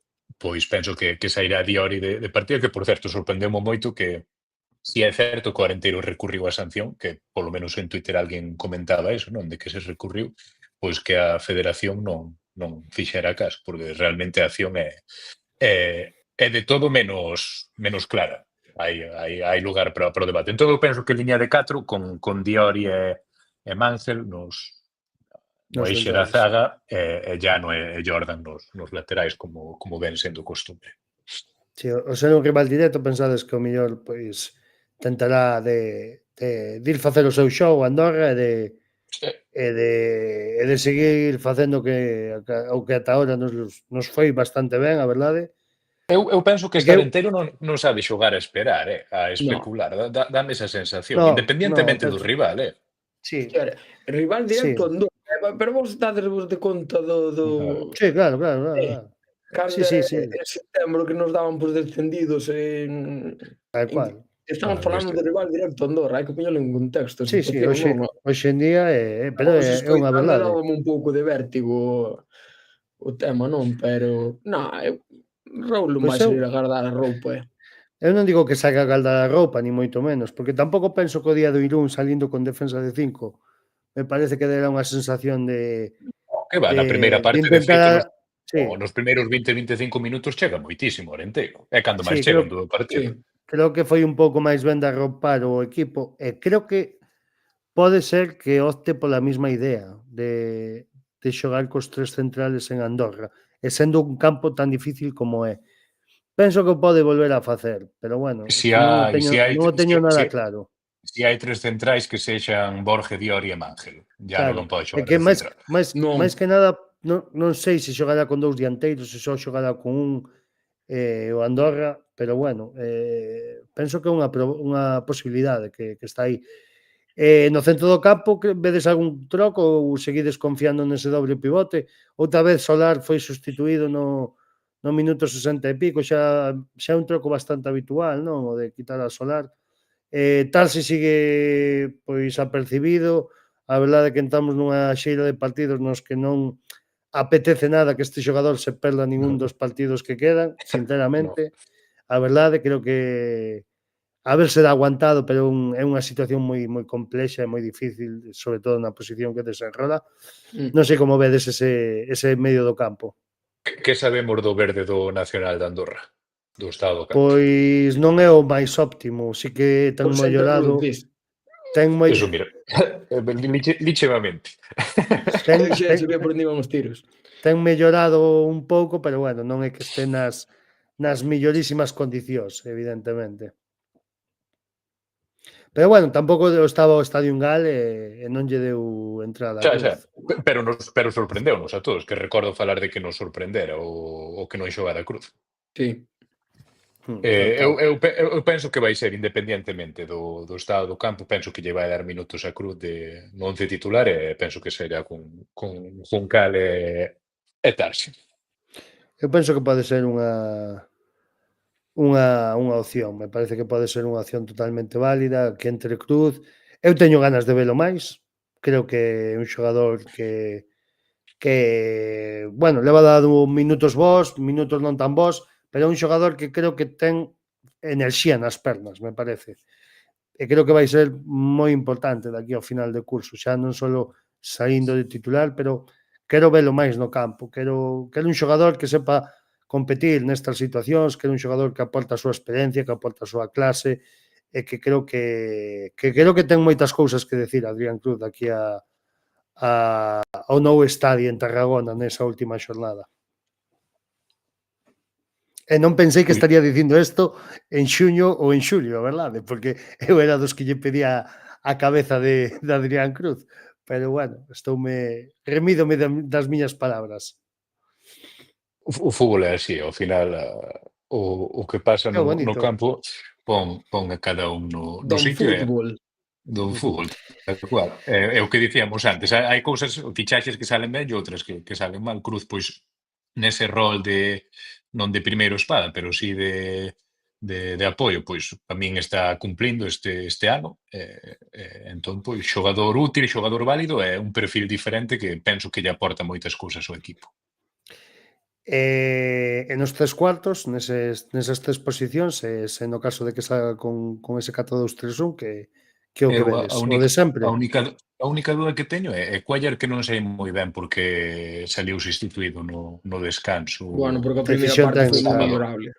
E: penso que sairá Diori de partida, que, por certo, sorprendeu-me moito que si é certo que o Arenteiro recurriu a sanción, que polo menos en Twitter alguén comentaba eso, non? De que se recurriu, pois que a Federación non fixera caso, porque realmente a acción é de todo menos clara. Hai lugar para o debate. Entón, eu penso que liña de 4 con Diori e Mansell nos eixe da zaga e Llano e Jordan nos laterais, como ven sendo costumbre.
D: Si, o ser un rival directo, pensades que o mellor pois tentará de ir facer o seu show a Andorra e de seguir facendo o que ata ahora nos foi bastante ben, a verdade.
E: Eu penso que este Arenteiro non sabe xogar a esperar, a especular. Dame esa sensación, independientemente do rival,
D: Sí.
F: Rival directo Andorra, pero vos dades de conta do...
D: Sí, claro.
F: Cando en setembro que nos daban por descendidos
D: tal cual.
F: Estamos falando de rival directo Andorra, hai que poñelo en contexto.
D: Sí, hoxe en día pero é unha verdade.
F: Dábame un pouco de vértigo o tema, non? Pero, Raúl non vai salir a guardar a roupa,
D: Eu non digo que saque a galdar a roupa, ni moito menos, porque tampouco penso que o día do Irún salindo con defensa de 5 me parece que dera unha sensación de...
E: Que va, na primeira parte de
D: intentar...
E: feito, nos primeiros 20-25 minutos chega moitísimo Arenteiro. É cando máis chega todo o partido.
D: Creo que foi un pouco máis ben de arropar o equipo, e creo que pode ser que opte pola mesma idea de xogar cos 3 centrales en Andorra, e sendo un campo tan difícil como é. Penso que o pode volver a facer, pero bueno, non o teño nada claro.
E: Si hai 3 centrais que sexan Borge, Diori e Mángel. Ya non pode xogar
D: de central. Máis que nada, non sei se xogará con 2 dianteiros, se só xogará con un o Andorra, pero bueno, penso que é unha posibilidade que está aí. No centro do campo, vedes algún troco ou seguides confiando nese doble pivote? Outra vez Solar foi sustituído no minuto 60 e pico, xa é un troco bastante habitual, non? O de quitar a Solar. Tarsi sigue pois apercibido, a verdade é que entramos nunha xeira de partidos nos que non apetece nada que este xogador se perda ningún dos partidos que quedan, sinceramente. A verdade, creo que haberse aguantado, pero é unha situación moi complexa e moi difícil, sobre todo na posición que desenrola. Non sei como vedes ese medio do campo.
E: Que sabemos do verde do Nacional de Andorra? Do estado do campo?
D: Pois non é o máis óptimo, si que ten mellorado.
E: Eso, mira, lichevamente.
D: Ten mellorado un pouco, pero bueno, non é que este nas mellorísimas condicións, evidentemente. Pero bueno, tampouco estaba o Estadio Gal e non lle deu entrada a
E: Xa,
D: Cruz.
E: pero sorprendeunos a todos, que recordo falar de que nos sorprendera o que non xogara Cruz.
F: Sí.
E: Eu,
D: Total.
E: eu, pe- eu penso que vai ser, independientemente do estado do campo, penso que lle vai dar minutos a Cruz no 11 titular e penso que será con Juncal e Tarsi.
D: Eu penso que pode ser unha opción, me parece que pode ser unha opción totalmente válida, que entre Cruz, eu teño ganas de velo máis, creo que é un xogador que bueno, leva dado minutos bons, minutos non tan bons, pero é un xogador que creo que ten enerxía nas pernas, me parece. E creo que vai ser moi importante daqui ao final de curso, xa non só saindo de titular, pero quero velo máis no campo, quero un xogador que sepa competir nestas situacións, quero un xogador que aporta a súa experiencia, que aporta a súa clase, e que creo que ten moitas cousas que decir Adrián Cruz daqui ao novo estadio en Tarragona nesa última xornada. E non pensei que
E: Pois,
D: estaría dicindo isto en xuño ou en xulio, a verdade, porque eu era dos que lle pedía a cabeza de Adrián Cruz. Pero bueno, remídome das miñas palabras.
E: o fútbol é así, ao final o que pasa
D: É
E: no
D: bonito.
E: campo pon a cada un no
F: Don
E: sitio
F: fútbol.
E: do fútbol, tal cual. É o que dicíamos antes, hai cousas, fichaxes que salen ben e outras que salen mal. Cruz, pois, nese rol non de primeiro espada, pero sí de apoio, pois, a min está cumplindo este ano. Entón, pois, xogador útil, xogador válido, é un perfil diferente que penso que lle aporta moitas cousas ao equipo.
D: E nos tres cuartos, nesas tres posicións, se no caso de que salga con ese 4-2-3-1, que o que
E: Eu
D: vedes? O de sempre?
E: a única dúda que teño é Cuéllar, que non sei moi ben porque saliu sustituído no descanso
F: Bueno, porque a primeira
D: Decisión
F: parte foi moi
D: técnica.
E: sábado.
F: mellorable.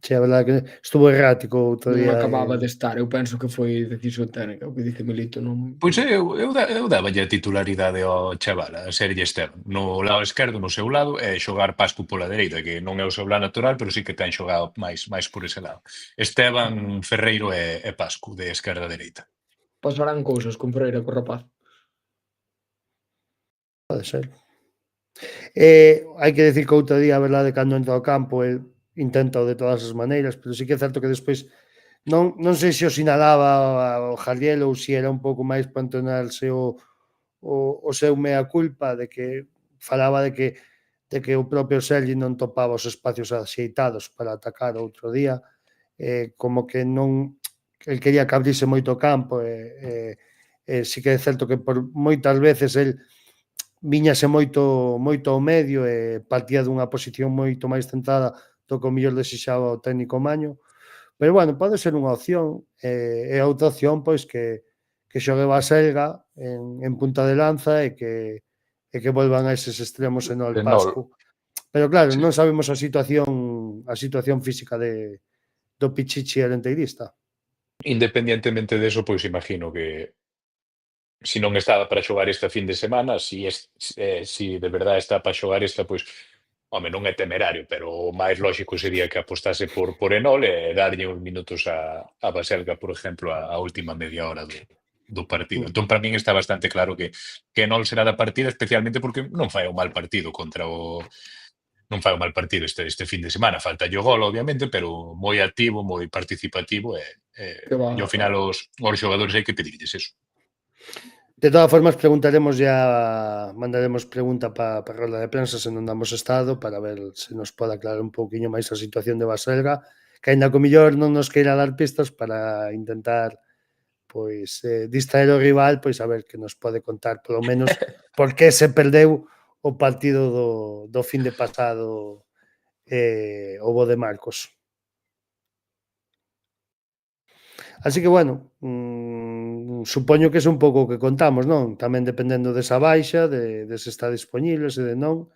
D: Sí, a verdade que estuvo errático outro
F: Non
D: día.
F: acababa de estar. Eu penso que foi decisión técnica, o que dice Milito. Non...
E: Pois eu dáballe a titularidade ao chaval, a Serlle Esteban, no lado esquerdo, no seu lado, e xogar Pascu pola dereita, que non é o seu lado natural, pero sí que ten xogado máis por ese lado. Esteban, Ferreiro e Pascu, de esquerda a dereita.
F: Pasarán cousas con Freire, co rapaz.
D: Pode ser. Hai que decir que outro día, a verdade, cando entra ao campo, el intenta de todas as maneiras, pero sí que é certo que despois non sei se o sinalaba o Jaliel ou se era un pouco máis para entrenarse o seu mea culpa de que falaba de que o propio Sergi non topaba os espacios axeitados para atacar outro día, como que non el quería que abrise moito campo e sí que é certo que por moitas veces el viñase moito ao medio e partía dunha posición moito máis centrada do que o mellor desexaba o técnico Maño. Pero bueno, pode ser unha opción. E outra opción, pois, que xogue Baselga en punta de lanza e que volvan a eses extremos e non el
E: De Nol,
D: Pascu. Pero claro,
E: sí.
D: non sabemos a situación física do Pichichi elenteirista.
E: Independientemente deso, pois imagino que se non estaba para xogar esta fin de semana, si de verdade está para xogar esta, pois, home, non é temerario, pero o máis lóxico sería que apostase por Enol e darlle uns minutos a Baselga, por exemplo, a última media hora do partido. Entón, para min está bastante claro que Enol será da partida, especialmente porque non fai un mal partido non fai un mal partido este fin de semana. Falta o gol, obviamente, pero moi activo, moi participativo e ao final os xogadores hai que pedirlles eso.
D: De todas formas, mandaremos pregunta para a roda de prensa se non damos estado para ver se nos pode aclarar un pouquiño máis a situación de Baselga, que aínda co millor non nos queira dar pistas para intentar pois distraer o rival, pois a ver que nos pode contar polo menos por que se perdeu o partido do fin de pasado o bo de Marcos. Así que, bueno, supoño que é un pouco o que contamos, non? Tamén dependendo desa baixa, de se está dispoñible, se de non,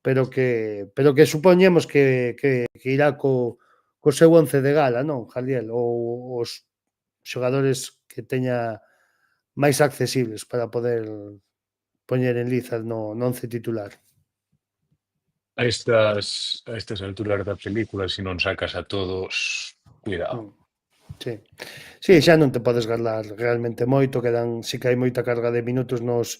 D: pero que supoñemos que irá co seu once de gala, non, Jaliel? Ou os xogadores que teña máis accesibles para poder poñer en liza no once titular.
E: A estas alturas da película, se non sacas a todos, cuidado.
D: Sí. Sí, xa non te podes galar realmente moito, sí que hai moita carga de minutos nos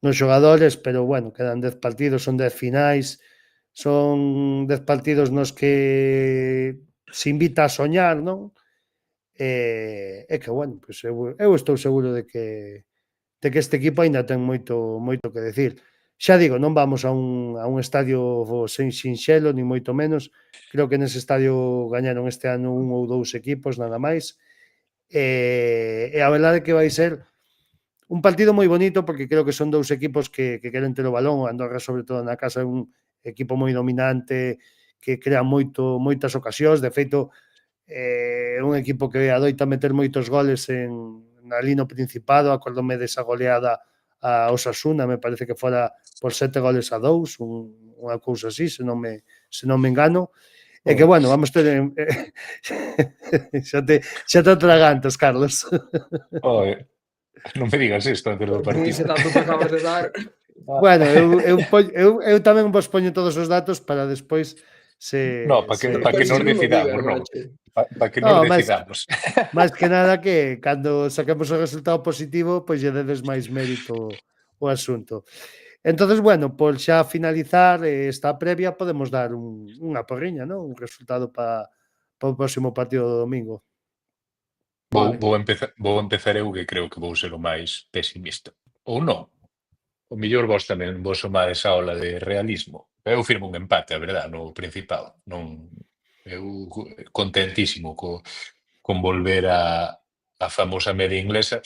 D: xogadores, pero bueno, quedan 10 partidos, son 10 finais, son 10 partidos nos que se invita a soñar, non? E que, bueno, pues eu estou seguro de que este equipo aínda ten moito que decir. Xa digo, non vamos a un estadio sinxelo, ni moito menos. Creo que nese estadio gañaron este ano un ou dous equipos, nada máis. E a verdade é que vai ser un partido moi bonito porque creo que son dous equipos que queren ter o balón. O Andorra, sobre todo na casa, é un equipo moi dominante que crea moitas ocasións. De feito, é un equipo que adoita meter moitos goles na lino Principado. Acordome desa goleada a Osasuna, me parece que fora por 7-2, unha cousa así, se non me engano. E que, bueno, vamos ter xa te atragantas, Carlos.
E: Oe, non me digas isto antes do
F: Con ese
E: partido.
F: dato que acabas de dar,
D: Bueno, eu tamén vos poño todos os datos para despois
E: No, para que
F: pero
E: nos
F: si non o digas,
E: decidamos, non.
F: macho.
E: Para que nos
D: No,
E: decidamos.
D: máis que nada que cando saquemos o resultado positivo, pois lle dedes máis mérito o asunto. Entonces, bueno, por xa finalizar esta previa, podemos dar unha porriña, non? Un resultado para o próximo partido do domingo.
F: Vale.
E: Vou empezar eu, que creo que vou ser o máis pesimista. Ou non. O mellor vos tamén vos somades a ola de realismo. Eu firmo un empate, a verdade, no Principado. Non, eu contentísimo con volver a famosa media inglesa.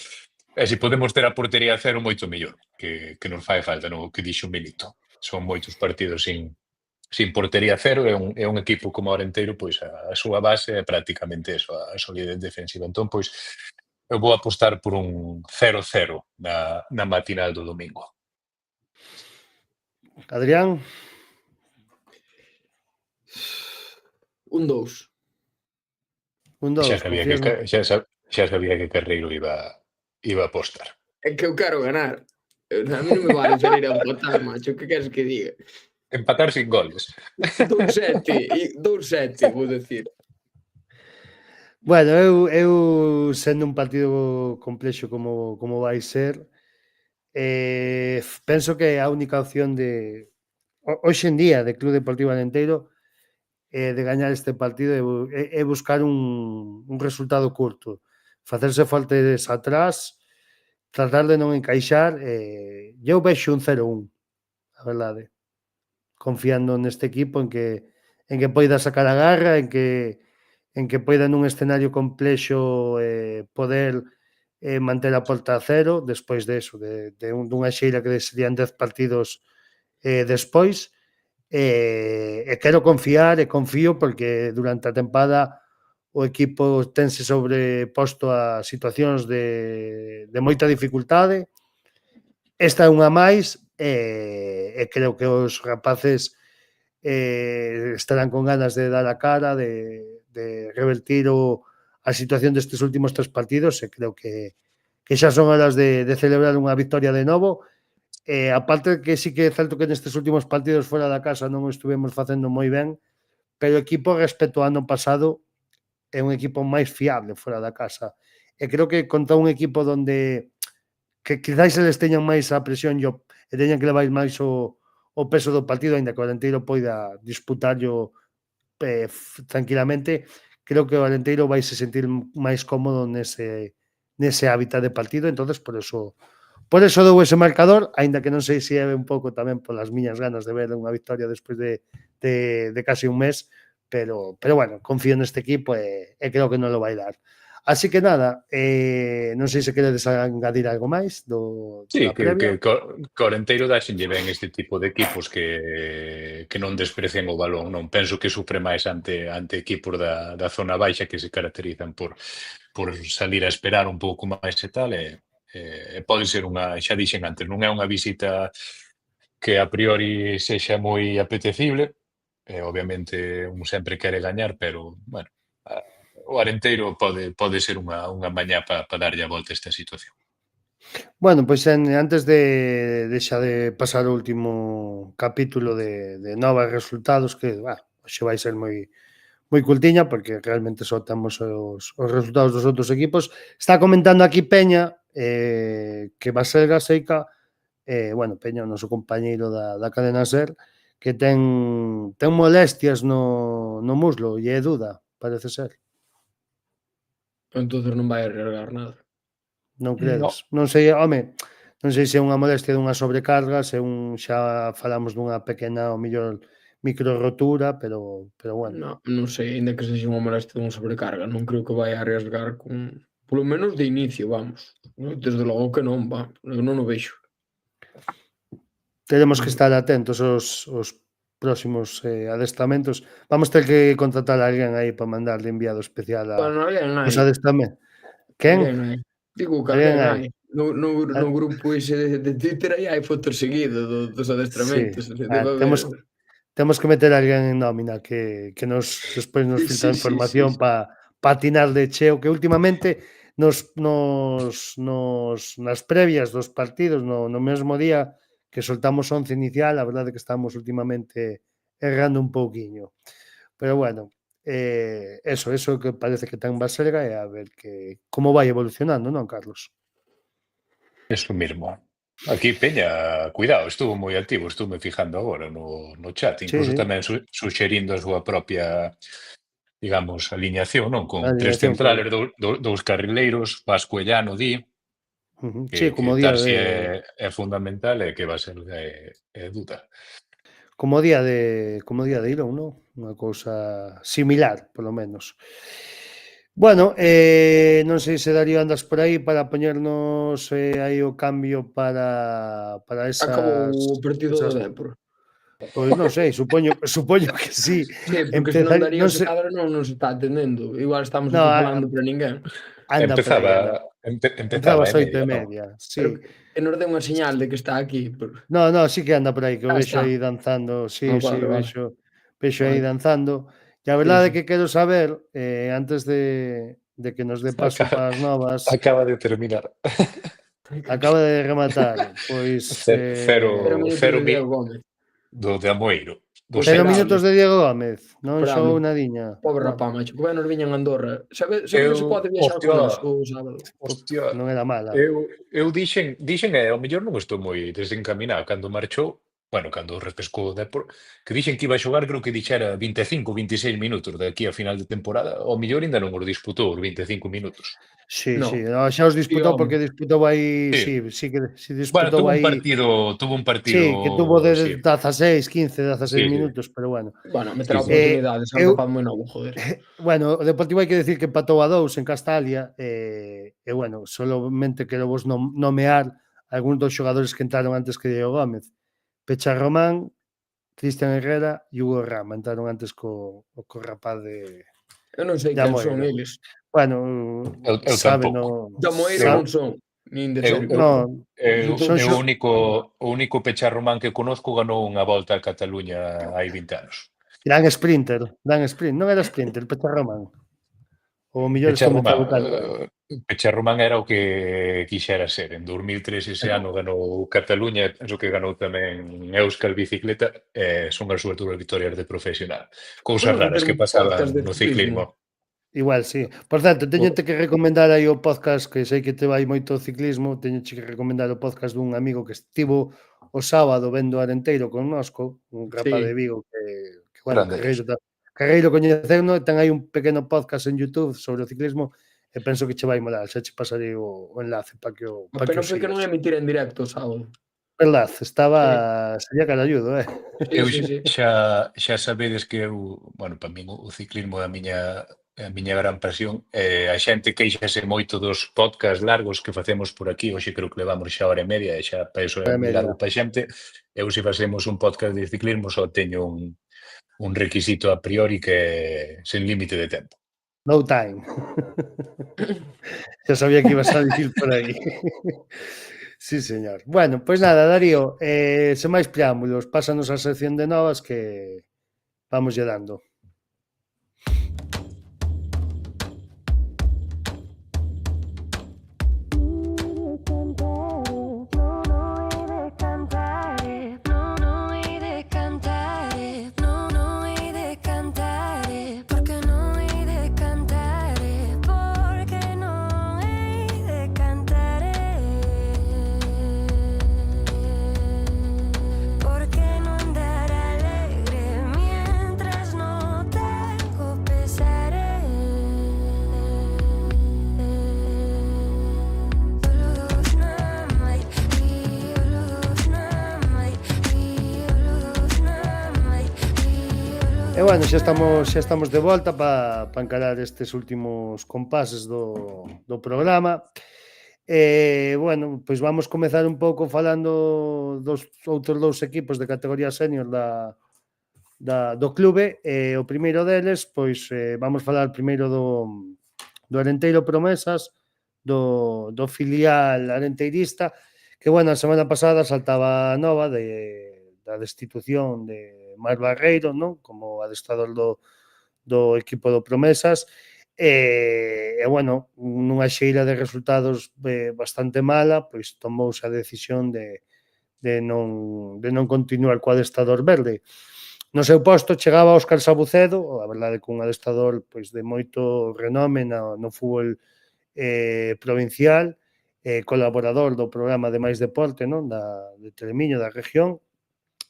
E: E se podemos ter a portería a cero, moito mellor, que nos fai falta, no que dixo Milito. Son moitos partidos sin portería cero, é un equipo como Orenteiro, pois a súa base é prácticamente eso, a solidez defensiva. Entón, pois, eu vou apostar por un 0-0 na matinal do domingo.
D: Adrián?
F: Un 2.
D: Un 2, confías?
E: Xa sabía que Carreiro iba a apostar.
F: É que eu quero ganar. A mí non me vale salir a empatar, macho. Que queres que diga?
E: Empatar sin goles.
F: 2-7, vou decir.
D: Bueno, eu sendo un partido complexo como vai ser, penso que a única opción hoxe en día de Club Deportivo Alenteiro de gañar este partido é buscar un resultado curto, facerse faltes atrás, tratar de non encaixar. Eu vexo un 0-1, a verdade, confiando neste equipo en que poida sacar a garra, en que poida nun escenario complexo poder manter a porta a cero despois de eso, dunha xeira que serían 10 partidos despois. E quero confiar e confío porque durante a tempada o equipo tense sobreposto a situacións de moita dificultade. Esta é unha máis e creo que os rapaces estarán con ganas de dar a cara, de revertir a situación destes últimos 3 partidos e creo que xa son horas de celebrar unha victoria de novo. Aparte que sí que é certo que nestes últimos partidos fora da casa non o estuvemos facendo moi ben, pero o equipo respecto ao ano pasado é un equipo máis fiable fora da casa. E creo que contra un equipo donde que quizáis eles teñan máis a presión e teñan que levar máis o peso do partido, aínda que o Alenteiro poida disputarlo tranquilamente, creo que o Alenteiro vai se sentir máis cómodo nese hábitat de partido. Entonces por eso dou ese marcador, aínda que non sei se é un pouco tamén polas miñas ganas de ver unha victoria despois de casi un mes, pero bueno, confío neste equipo e creo que non lo vai dar. Así que nada, non sei se queredes engadir algo máis
E: Sí,
D: da previa.
E: que Orenteiro dáxenlle ben este tipo de equipos que non desprecian o balón, non? Penso que sufre máis ante equipos da zona baixa que se caracterizan por salir a esperar un pouco máis e tal, e pode ser xa dixen antes, non é unha visita que a priori sexa moi apetecible, obviamente un sempre quere gañar, pero, bueno, o Arenteiro pode ser unha mañá para darlle a volta a esta situación.
D: Bueno, pois antes de xa de pasar o último capítulo de novos resultados, que hoxe vai ser moi moi cultiña, porque realmente só temos os resultados dos outros equipos. Está comentando aquí Peña que Baselga Seica, bueno, Peña, o noso compañeiro da cadena SER, que ten molestias no muslo e é duda, parece ser.
F: Entonces non vai arriesgar nada.
D: Non
E: No,
D: credes? Non sei, home, non sei se é unha molestia dunha sobrecarga, se xa falamos dunha pequena, ou mellor, micro rotura, pero bueno.
F: Non sei, aínda que sexa unha molestia dunha sobrecarga, non creo que vai a arriesgar con polo menos de inicio, vamos. Desde logo que non, vamos, eu non o vexo.
D: Teremos que estar atentos aos próximos adestramentos. Vamos ter que contratar a alguén aí para mandar de enviado especial
F: Bueno, alguén
D: os
F: hai,
D: adestramentos. Quen?
F: alguén hai. Digo que
D: Alguén
F: alguén
D: hai.
F: hai. No grupo ese de Twitter aí hai fotos seguidas dos
D: Sí,
F: adestramentos, debe haber.
D: temos que meter a alguén en nómina que despois nos
F: Sí,
D: filtra
F: sí, sí, sí,
D: información
F: sí.
D: para atinar de cheo, que últimamente nas previas dos partidos, no mesmo día que soltamos 11 inicial, a verdade é que estamos últimamente errando un pouquiño. Pero bueno, eso que parece que ten Baselga e a ver como vai evolucionando, non, Carlos?
E: eso mismo. Aquí Peña, cuidado, estuvo moi activo, estuve fijando agora no chat,
D: Sí,
E: incluso
D: sí,
E: tamén suxerindo a súa propia, digamos, alineación, non?
D: a
E: Con tres
D: alineación que
E: centrales, dous carrileiros, Vasco e Llano, di,
D: sí,
E: que
D: como día
E: Tarsi
D: de
E: é fundamental e que va a ser duda.
D: Como día de Irón, non? Unha cousa similar, polo menos. Bueno, non sei se Darío andas por aí para poñernos aí o cambio para
F: Acabou
D: esas
F: o partido do
D: esas
F: Depor.
D: pois non sei, supoño que sí.
F: Sí, porque senón Darío
D: Non
F: se
D: sei,
F: cadra non nos está atendendo. Igual estamos
D: no,
F: aquí falando para ninguén.
D: anda por aí, anda. Entraba
E: Empezaba
D: ás
E: e media, non?
D: 8:30,
F: Pero
D: sí.
F: que nos dé unha señal de que está aquí.
D: No, sí que anda por aí, que o vexo
F: Está.
D: aí danzando, sí,
F: Vale, vale.
D: vexo aí
F: Vale.
D: danzando. E a
F: Sí,
D: verdade é
F: sí.
D: que quero saber, antes de que nos dé paso para as novas,
E: Acaba de terminar.
D: acaba de rematar, pois,
F: Pero minutos de Diego Gómez.
E: Do de Amoeiro. Do
D: 0
E: Celta.
D: minutos de Diego Gómez, non
F: Esperable.
D: xogou nadiña.
F: Pobre
D: No,
F: rapá, macho, que ben nos viñan a Andorra. Sabe que se pode viaxar
E: hostia,
F: con nós o sábado.
E: hostia,
D: non era mala.
E: eu dixen ao mellor non estou moi desencaminado cando marchou, bueno, cando refrescou o Depor, que dixen que iba a xogar, creo que dixera 25, 26 minutos de aquí a final de temporada, ao mellor ainda non os disputou os 25 minutos.
D: Sí,
F: No.
D: sí, no, xa os disputou
F: home.
D: porque disputou aí,
E: Sí.
D: sí que si
E: Bueno,
D: disputou aí.
E: tuvo un partido,
D: Sí, que tuvo de
E: sí.
D: 16, 15, 16
E: Sí.
D: minutos, pero bueno.
F: Bueno, meterá
E: Sí, sí.
F: oportunidades, é un
D: Eu-
F: rapaz moi novo, joder.
D: Bueno, o Deportivo hai que decir que empatou a 2 en Castalia e bueno, solamente quero vos nomear algúns dos xogadores que entraron antes que Diego Gómez. Pecha Román, Cristian Herrera e Hugo Rama entraron antes co rapaz de
F: Eu non sei
D: de
F: quen son
D: Amoeiro.
F: eles.
D: Bueno,
E: Eu
D: sabe
E: tampouco.
F: Da Moeiro
E: Eu-
F: non son, nin de
E: eu-
F: cerca.
D: no, son
E: o único pecharromán que conozco ganou unha volta a Cataluña hai 20 anos.
D: Dan sprint, non era sprinter, Pecha Román. O mellor estou me equivocando.
E: Pecharromán era o que quixera ser. En 2003 ese ano ganou Cataluña, penso que ganou tamén Euskal Bicicleta, son as súas dúas victorias de profesional. Cousas
F: Podemos
E: raras
F: facer
E: que
F: un
E: pasaban
F: podcast de
E: no
F: ciclismo.
E: ciclismo.
D: Igual, sí. Por certo, teñote que recomendar aí o podcast, que sei que te vai moito o ciclismo, teñoche que recomendar o podcast dun amigo que estivo o sábado vendo Arenteiro connosco, un rapaz
F: Sí.
D: de Vigo que bueno,
E: Grande.
D: Carreiro coñeceuno, ten aí un pequeno podcast en YouTube sobre o ciclismo e penso que che vai molar, xa che pasarei o enlace para que o
F: A pena foi que non
D: sigas.
F: emitir en directo o sábado.
D: Verdad, sería caralludo,
E: Eu
F: Sí.
E: xa sabedes que bueno, para min o ciclismo é a miña gran pasión. A xente queixase moito dos podcast largos que facemos por aquí. Hoxe creo que levamos xa hora e media e xa para iso é
D: Hora e
E: moi
D: media.
E: largo para a xente. Eu se facemos un podcast de ciclismo só teño un requisito a priori que é sen límite de tempo.
D: No time. Xa sabía que ibas a dicir por aí. Sí, señor. Bueno, pois nada, Darío, sen máis preámbulos, pásanos a sección de novas que vamos lle dando.
H: Porque
D: bueno, xa estamos de volta para encarar estes últimos compases do programa. Bueno, pois vamos comezar un pouco falando dos outros dous equipos de categoría senior do clube. O primeiro deles, pois vamos falar primeiro do Arenteiro Promesas, do filial arenteirista, que, bueno, a semana pasada saltaba a nova da destitución de Mar Barreiro, non? Como adestrador do equipo do Promesas. Bueno, nunha xeira de resultados bastante mala, pois tomouse a decisión de non continuar co adestrador verde. No seu posto chegaba Óscar Sabucedo, a verdade que un adestrador pois de moito renome no fútbol provincial, colaborador do programa de Mais Deporte, non? De Telemiño, da región,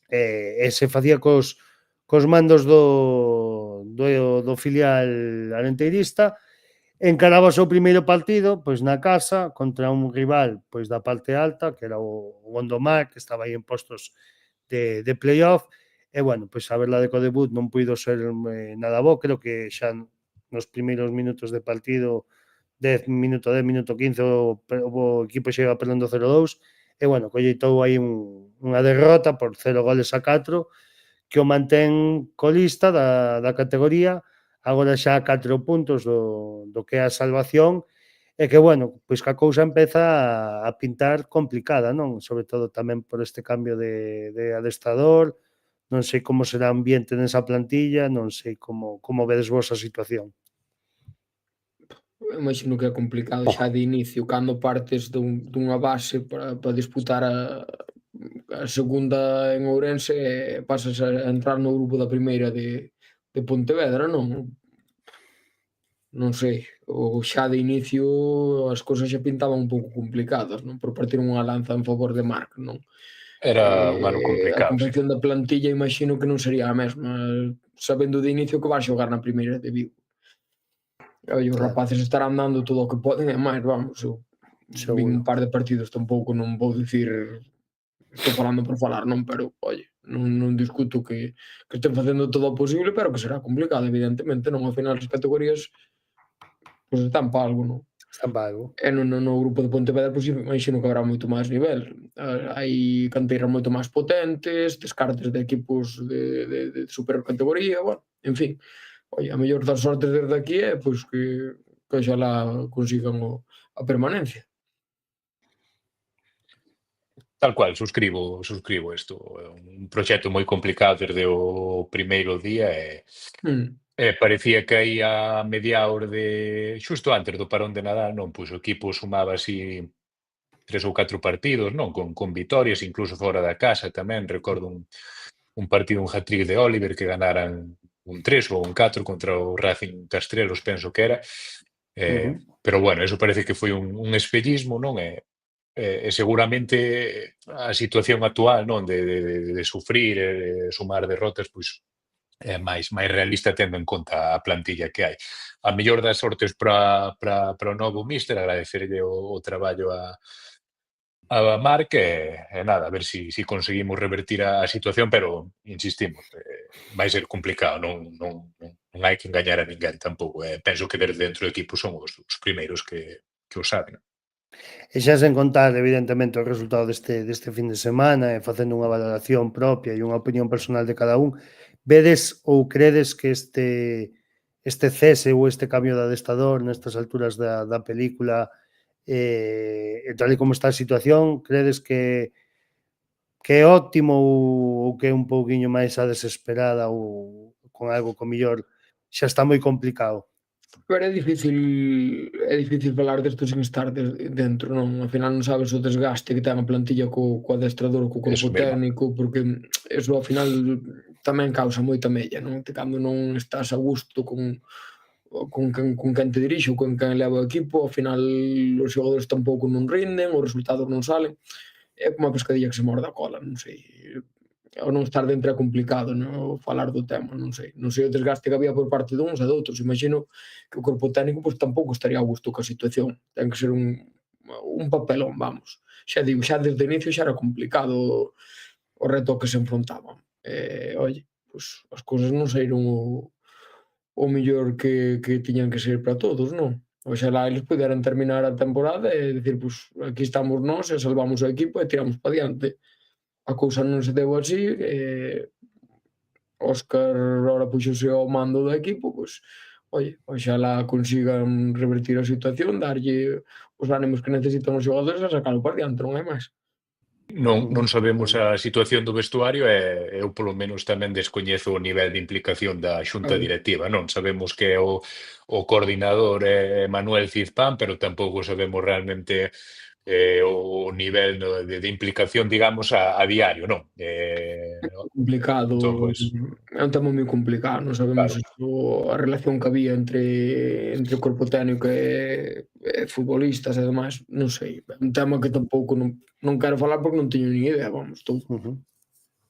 D: e se facía cos mandos do filial arenteirista. Encaraba o seu primeiro partido pois na casa contra un rival pois da parte alta, que era o Gondomar, que estaba aí en postos de playoff. E, bueno, pois a verdade que o debut non puido ser nada bo. Creo que xa nos primeiros minutos de partido, 10, minuto 15, o equipo xa iba perdendo 0-2. E, bueno, colleitou aí unha derrota por 0-4, que o mantén colista da categoría, agora xa a 4 puntos do que é a salvación, e que, bueno, pois que a cousa empeza a pintar complicada, non? Sobre todo tamén por este cambio de adestrador. Non sei como será o ambiente nesa plantilla, non sei como vedes vos a situación.
F: Imagino que é complicado xa de inicio, cando partes dunha base para disputar a segunda en Ourense e pasas a entrar no grupo da primeira de Pontevedra, non? Non sei, ou xa de inicio as cousas xa pintaban un pouco complicadas, non? Por partir unha lanza en favor de Marc, non?
E: Era un ano
F: A
E: complicado, sí.
F: confección da plantilla imagino que non sería a mesma, sabendo de inicio que vai xogar na primeira de Vigo. Os rapaces estarán dando todo o que poden e máis, vamos, eu vin un par de partidos, tampouco non vou dicir, estou falando por falar, non, pero, oye, non discuto que estén facendo todo o posible, pero que será complicado, evidentemente, non, ao final as categorías pois están para algo, non?
D: Están para algo.
F: E no grupo de Pontevedra, pois imagino que habrá moito máis nivel. Hai canteiras moito máis potentes, descartes de equipos de superior categoría, bueno, en fin. Oye, a mellor das sortes desde aquí é pois que oxalá consigan a permanencia.
E: Tal cual, suscribo isto. É un proxecto moi complicado desde o primeiro día e parecía que aí a mediados xusto antes do parón de Nadal, non, pois o equipo sumaba así 3 ou 4 partidos, non, con vitorias, incluso fora da casa tamén. Recordo un partido, un hat-trick de Oliver que ganaran un 3 ou un 4 contra o Racing Castrelos, penso que era. Pero, bueno, eso parece que foi un espellismo, non? E seguramente a situación actual, non, de sufrir e de sumar derrotas, pois é máis realista tendo en conta a plantilla que hai. A mellor das sortes para o novo míster, agradecerlle o traballo a Marc e nada, a ver si conseguimos revertir a situación, pero insistimos, vai ser complicado, non hai que engañar a ninguén tampouco. Penso que desde dentro do equipo son os primeiros que o saben.
D: E xa sen contar, evidentemente, o resultado deste fin de semana, e facendo unha valoración propia e unha opinión personal de cada un, vedes ou credes que este cese ou este cambio de adestrador nestas alturas da película, tal e como está a situación, credes que é óptimo ou que é un pouquiño máis a desesperada ou con algo que mellor xa está moi complicado?
F: Pero é difícil falar desto sin estar dentro, non? Ao final non sabes o desgaste que ten a plantilla co adestrador, co corpo técnico, porque eso ao final tamén causa moita mella, non? Cando non estás a gusto con quen te dirixe ou con quen leva o equipo, ao final os xogadores tampouco non rinden, os resultados non salen, é como a pescadilla que se morde a cola, non sei. Ao non estar dentro é complicado, non, falar do tema, non sei o desgaste que había por parte duns e doutros. Imagino que o corpo técnico pois tampouco estaría a gusto coa situación, ten que ser un papelón, vamos. Xa digo, xa desde o inicio xa era complicado o reto ao que se enfrontaban. Oye, pois as cousas non saíron o mellor que tiñan que ser para todos, non? Oxalá eles puderan terminar a temporada e dicir, pois aquí estamos nós e salvamos o equipo e tiramos para diante. A cousa non se deu así, Óscar ahora puxose ao mando do equipo, pois, oye, oxalá consigan revertir a situación, darlle os ánimos que necesitan os xogadores e sacalo para diante, non hai máis.
E: Non sabemos a situación do vestuario e eu polo menos tamén descoñezo o nivel de implicación da xunta directiva, non? Sabemos que o coordinador é Manuel Cizpán, pero tampouco sabemos realmente o nivel de implicación, digamos, a diario, non?
F: Complicado,
E: Entón, pois,
F: é un tema moi complicado, non sabemos
E: claro.
F: a relación que había entre o corpo técnico e futbolistas e demais, non sei, é un tema que tampouco non quero falar porque non teño nin idea, vamos, estou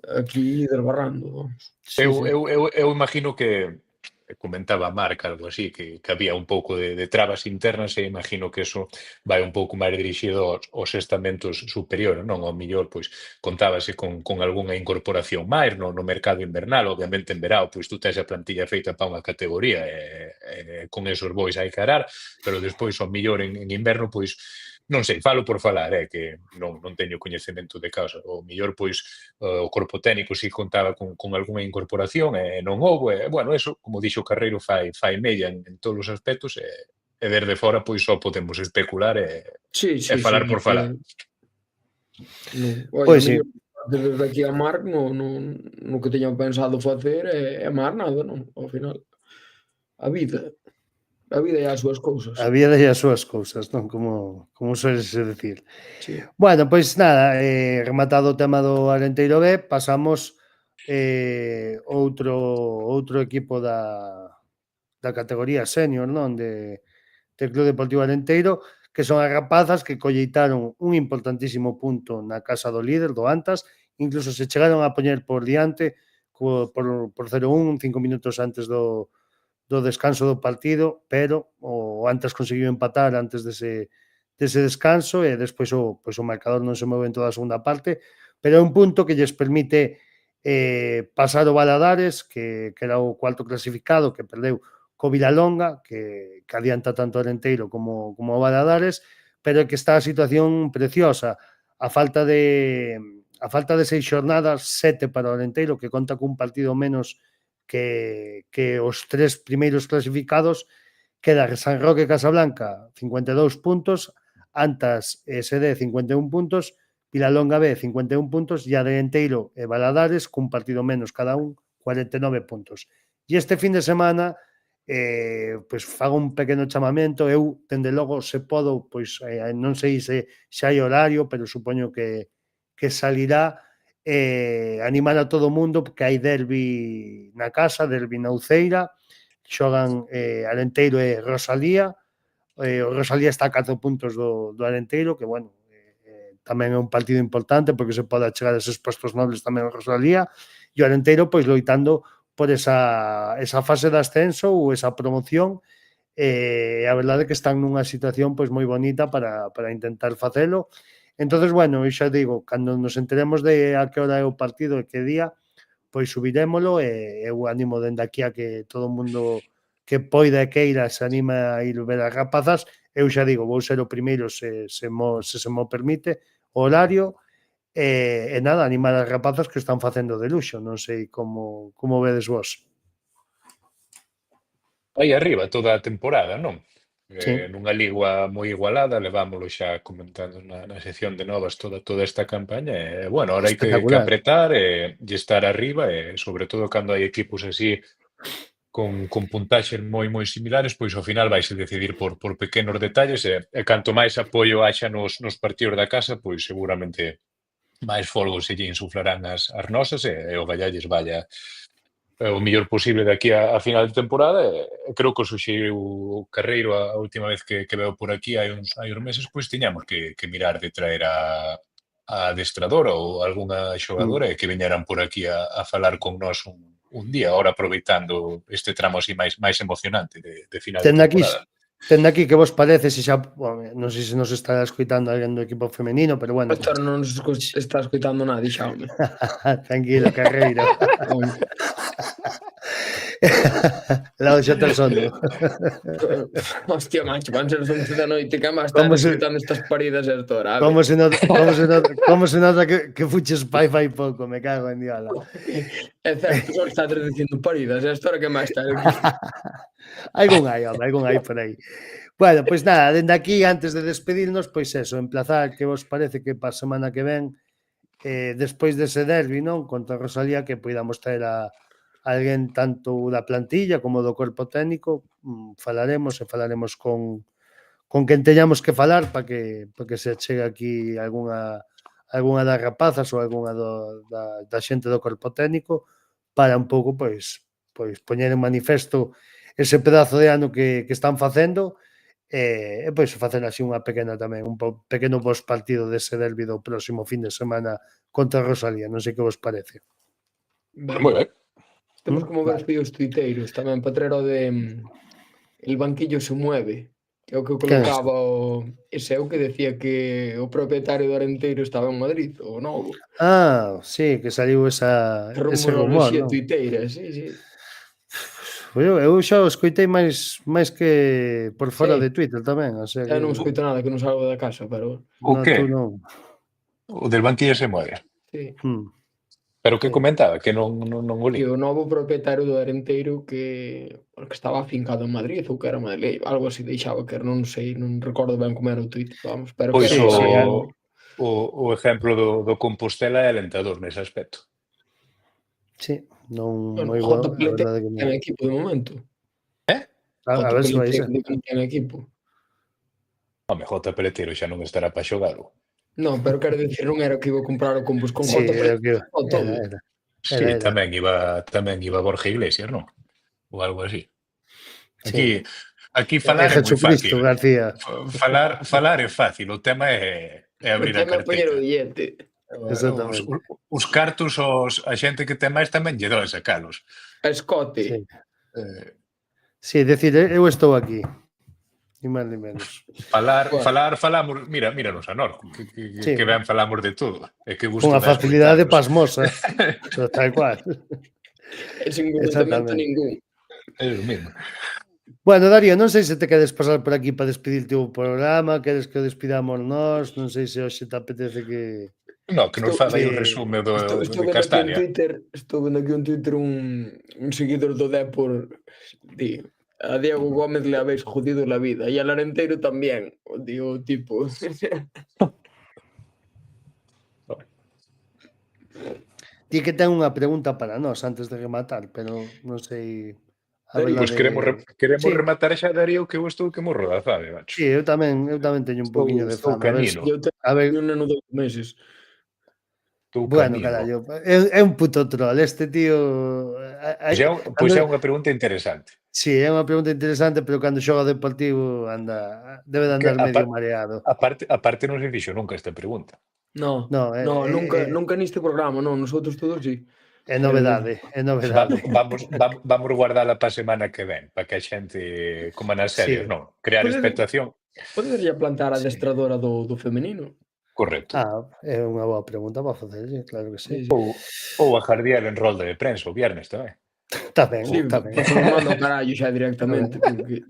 F: aquí desbarrando, vamos.
E: Eu imagino que comentaba Marc algo así, que había un pouco de trabas internas e imagino que eso vai un pouco máis dirixido aos estamentos superiores, non? Ao mellor, pois, contábase con algunha incorporación máis no mercado invernal, obviamente en verao, pois tú tes a plantilla feita para unha categoría e con esos bois hai que arar, pero despois, ao mellor, en inverno, pois, non sei, falo por falar, que non teño coñecemento de causa. O mellor, pois, o corpo técnico si contaba con algunha incorporación e non houbo, bueno, eso, como dixo Carreiro, fai mella en todos os aspectos e desde fora, pois, só podemos especular e falar por falar.
F: Pois sí. Desde aquí a Marc, no que teñan pensado facer é máis nada, non? Ao final, a vida e as súas cousas.
D: A vida e as súas cousas, non? Como sueles decir.
F: Sí.
D: Bueno, pois nada, rematado o tema do Arenteiro B, pasamos outro equipo da categoría senior, non? De Club Deportivo Arenteiro, que son as rapazas que colleitaron un importantísimo punto na casa do líder, do Antas, incluso se chegaron a poñer por diante por 0-1, 5 minutos antes do descanso do partido, pero o Antas conseguiu empatar antes dese descanso e despois o marcador non se move en toda a segunda parte, pero é un punto que lles permite pasar o Valadares, que era o cuarto clasificado, que perdeu co Vilalonga, que adianta tanto o Arenteiro como o Valadares, pero que está a situación preciosa. A falta de 6 xornadas, 7 para o Arenteiro, que conta cun partido menos que os 3 primeiros clasificados, queda San Roque Casablanca 52 puntos, Antas e SD 51 puntos, Vilalonga B 51 puntos e Arenteiro e Valadares cun partido menos cada un, 49 puntos. E este fin de semana pois fago un pequeno chamamento, eu dende logo se podo, pois non sei se hai horario, pero supoño que salirá, animar a todo o mundo porque hai derbi na casa, derbi na Uceira, xogan Arenteiro e Rosalía, o Rosalía está a 4 puntos do Arenteiro, que bueno, tamén é un partido importante porque se pode chegar a eses postos nobles tamén o Rosalía, e o Arenteiro pois loitando por esa fase de ascenso ou esa promoción, a verdade é que están nunha situación pois moi bonita para intentar facelo. Entonces, bueno, eu xa digo, cando nos enteremos de a que hora é o partido e que día, pois subirémolo e eu animo dende aquí a que todo o mundo que poida e queira se anima a ir ver as rapazas. Eu xa digo, vou ser o primeiro se se mo permite o horario e nada, animar as rapazas que están facendo de luxo. Non sei como vedes vos.
E: Aí arriba toda a temporada, non?
D: Sí.
E: Nunha ligua moi igualada, levámoslo xa comentando na sección de novas toda esta campaña e, bueno, ahora hai que apretar e estar arriba e, sobre todo, cando hai equipos así con puntaxes moi similares, pois ao final vaise decidir por pequenos detalles e canto máis apoio haxa nos partidos da casa, pois seguramente máis folgos se lle insuflarán as nosas e o gallalles vaya o mellor posible de aquí a final de temporada e creo que o suxeriu o Carreiro a última vez que veo por aquí hai uns meses, pois tiñamos que mirar de traer a adestradora ou algunha xogadora e que veñeran por aquí a falar con nós un día, ahora aproveitando este tramo así máis emocionante de final de temporada.
D: Tende aquí que vos parece se xa, non sei se nos está escoitando alguén do equipo femenino, pero bueno.
F: Non nos está escoitando nadie, Xaume.
D: Tranquilo, Carreiro. La xa tes sono.
F: Hostia, macho, van ser as 11 da noite, que máis estar
D: Como se-
F: escutando estas paridas a esta hora.
D: Como se nota que fuches pai fai pouco, me cago en diola.
F: É certo, só está dicindo paridas, é a hora que máis está aquí.
D: Algún hai, home, algún hai por aí. Bueno, pois nada, dende aquí, antes de despedirnos, pois eso, emplazar que vos parece que pa semana que ven, despois dese derbi, non, contra Rosalía, que poidamos traer a alguén tanto da plantilla como do corpo técnico, falaremos con quen teñamos que falar para que se chegue aquí algunha das rapazas ou algunha da xente do corpo técnico para un pouco, pois poñer en manifesto ese pedazo de ano que están facendo e pois facer así unha pequena tamén, pequeno pospartido dese derbi do próximo fin de semana contra Rosalía, non sei que vos parece.
E: Moi ben.
F: Temos como ver os tuiteiros tamén para traer o de el banquillo se mueve, que é o que colocaba ese é o que decía que o propietario do Arenteiro estaba en Madrid, o Novo.
D: Sí, que saliu ese rumor,
F: Rumoroloxía
D: non?
F: tuiteira, sí.
D: Eu xa o escoitei máis que por fora
F: Sí.
D: de Twitter tamén, o sea que...
F: Eu non escoito nada, que non salgo da casa, pero
E: O
D: No,
E: que?
D: tú non.
E: O del banquillo se mueve.
F: sí.
E: Pero que
D: Sí.
E: comentaba? Que non o li.
F: E o novo propietario do Arenteiro que estaba afincado en Madrid ou que era madrileño, algo así deixaba que era, non sei, non recordo ben como era o tuit, vamos, pero
E: Pois
F: que era
E: o exemplo do Compostela é alentador nese aspecto.
D: Sí, non
F: bueno,
D: moi bo,
F: J.
D: a
F: Pelete
D: verdade que non.
F: ten equipo de momento.
D: A ver se vai ser.
F: Non ten equipo.
E: Home, J. Peletero xa non estará para xogalo.
F: Non, pero quero dicir, non era o que iba a comprar o Compos con
D: Sí,
F: J.
D: era o que
F: o todo.
D: era.
E: Sí,
D: Era.
E: tamén iba Borja Iglesias, non? Ou algo así.
D: Sí.
E: Aquí falar é moi
D: Jesucristo
E: fácil.
D: García.
E: Falar é fácil, o tema é abrir a
F: Poñer o
E: carteira.
F: billete.
D: Exactamente.
E: Os cartos, a xente que ten máis tamén lle doe sacalos.
F: A Escote.
D: Sí.
E: Eh,
D: Sí, decir, eu estou aquí. Ni máis ni menos.
E: falamos, míranos a nós,
D: Sí.
E: que ben falamos de todo. É que gusto
D: Unha
E: dá
D: facilidade
E: escoitarnos.
D: pasmosa. Tal cual.
F: E sin conocemento
D: Exactamente.
F: ningún.
E: É o mismo.
D: Bueno, Darío, non sei se te queres pasar por aquí para despedirte o programa, queres que o despidamos nós, non sei se hoxe te apetece que...
E: No, que nos
F: Estou-
E: faga aí un
D: sí.
E: resume
F: Estou
E: de
F: vendo aquí en
E: Castalia.
F: Twitter, un seguidor do Depor di, a Diego Gómez le habéis jodido la vida e al Arenteiro tamén, digo, tipo.
D: Ti que ten unha pregunta para nós antes de rematar, pero non sei... A
F: Darío,
E: Pois
D: verdade...
E: queremos
D: Sí.
E: rematar xa, Darío, que eu estou que morro da fame, macho.
D: Sí, eu tamén teño un poquinho de
E: Estou
D: fame. A ver,
E: canino.
F: Eu tenho
D: a ver,
F: un neno de 2 meses.
E: Estou
D: bueno,
E: canino.
D: carallo, é un puto troll, este tío...
E: Pois é unha pregunta interesante.
D: Sí, é unha pregunta interesante, pero cando xoga Deportivo debe de andar
E: Que
D: medio mareado.
E: A parte non se fixo nunca esta pregunta.
F: No,
D: No,
F: nunca neste programa, non, nosotros todos sí.
D: É novedade, é novedade.
E: Vamos guardala para a semana que ven, para que a xente, como nas series,
D: Sí.
E: non? Crear
F: Pode-
E: expectación.
F: Podería plantar a adestradora do femenino.
E: Correcto.
D: É unha boa pregunta para facerlle, claro que sí.
F: Sí.
E: Ou a Jardiel en rolda de prensa o viernes tamén.
D: Tamén,
F: Sí,
D: tamén.
F: porque me mando ao carallo xa directamente, porque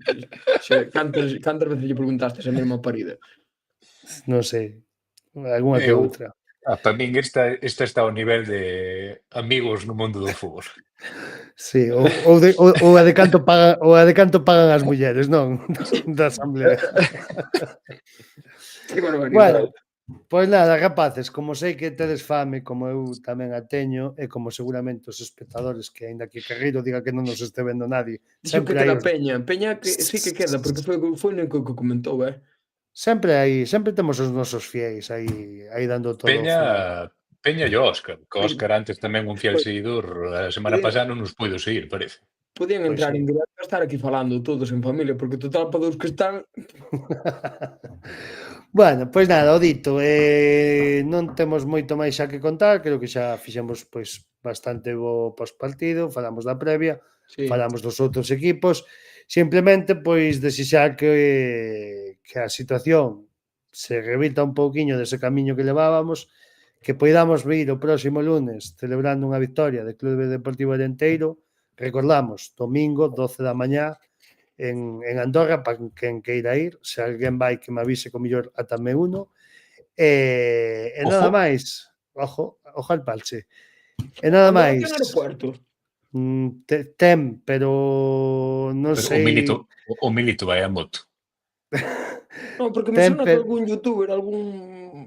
F: cantas veces lle preguntaste esa mesma parida?
D: Non sei, algunha que
E: Eu-
D: outra.
E: Para min esta está ao nivel de amigos no mundo do fútbol.
D: Sí, ou a de canto pagan as mulleres, non? Da asamblea.
F: Que barbaridade.
D: Bueno, pois nada, rapaces, como sei que tedes fame, como eu tamén a teño, e como seguramente os espectadores que aínda que Carreiro diga que non nos este vendo nadie,
F: Dixo que
D: sempre hai
F: queda
D: os-
F: Peña que sí que queda, porque foi o único que comentou,
D: sempre temos os nosos fiéis aí dando todo o fundo.
E: Peña e Óscar, que Óscar antes tamén un fiel seguidor, a semana pasada non nos puido seguir, parece.
F: Podían
D: Pois
F: entrar
D: sí.
F: en directo a estar aquí falando todos en familia, porque total para dos que están,
D: Bueno, pois nada, o dito, non temos moito máis xa que contar, creo que xa fixemos pois bastante bo pospartido, falamos da previa,
F: sí.
D: falamos dos outros equipos, simplemente pois desexar que a situación se revita un pouquiño dese camiño que levábamos, que poidamos vir o próximo lunes celebrando unha victoria de Clube Deportivo Arenteiro. Recordamos, domingo, 12 da mañá, en Andorra, para quen queira ir. Se alguén vai, que me avise, co mellor ata me uno. E nada máis. Ojo al palche. E nada
F: Andorra
D: máis.
F: ten aeropuerto.
D: Ten, pero non
E: Pero
D: sei.
E: o Milito vai a moto.
F: No, porque me sona que algún youtuber, algún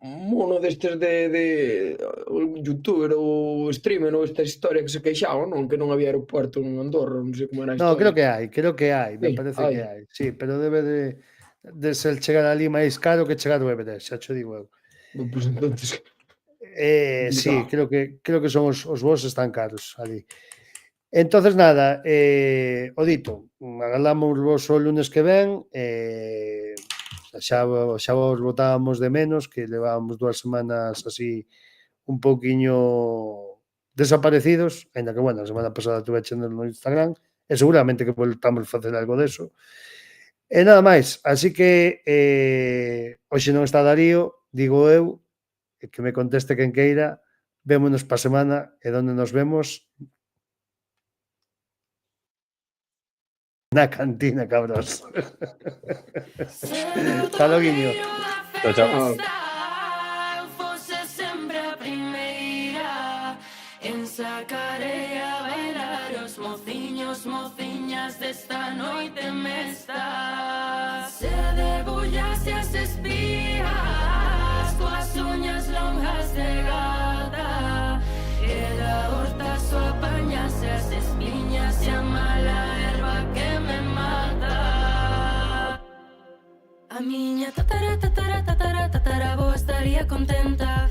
F: mono destes algún youtuber ou streamer ou esta historia que se queixaba, non? Que non había aeropuerto en Andorra, non sei como era a
D: No,
F: historia.
D: creo que hai, me
F: Sí,
D: parece
F: hai.
D: que hai. Sí, pero debe de ser chegar ali máis caro que chegar ao Everest, xa cho digo eu.
F: Pois entonces...
D: Sí, creo que son os voos están caros ali. Entonces nada, o dito, agardamos vos o lunes que ven, xa vos botábamos de menos, que levábamos 2 semanas así un pouquiño desaparecidos, ainda que, bueno, a semana pasada tuve chendo no Instagram, e seguramente que voltamos a facer algo deso. E nada máis, así que hoxe non está Darío, digo eu, que me conteste quen queira, vémonos pa semana, e onde nos vemos? Na cantina, cabros. Hasta loguinho.
E: Chao, chao.
A: Fose sempre a primeira en sacarei a bailar os mociños, mociñas desta noite mesta. Se debullase as espías coas uñas longas de gata, e da horta so apañase as espiñas e a mala erva que me mata. A miña tatara, tatara, tatara, tatara, vos estaría contenta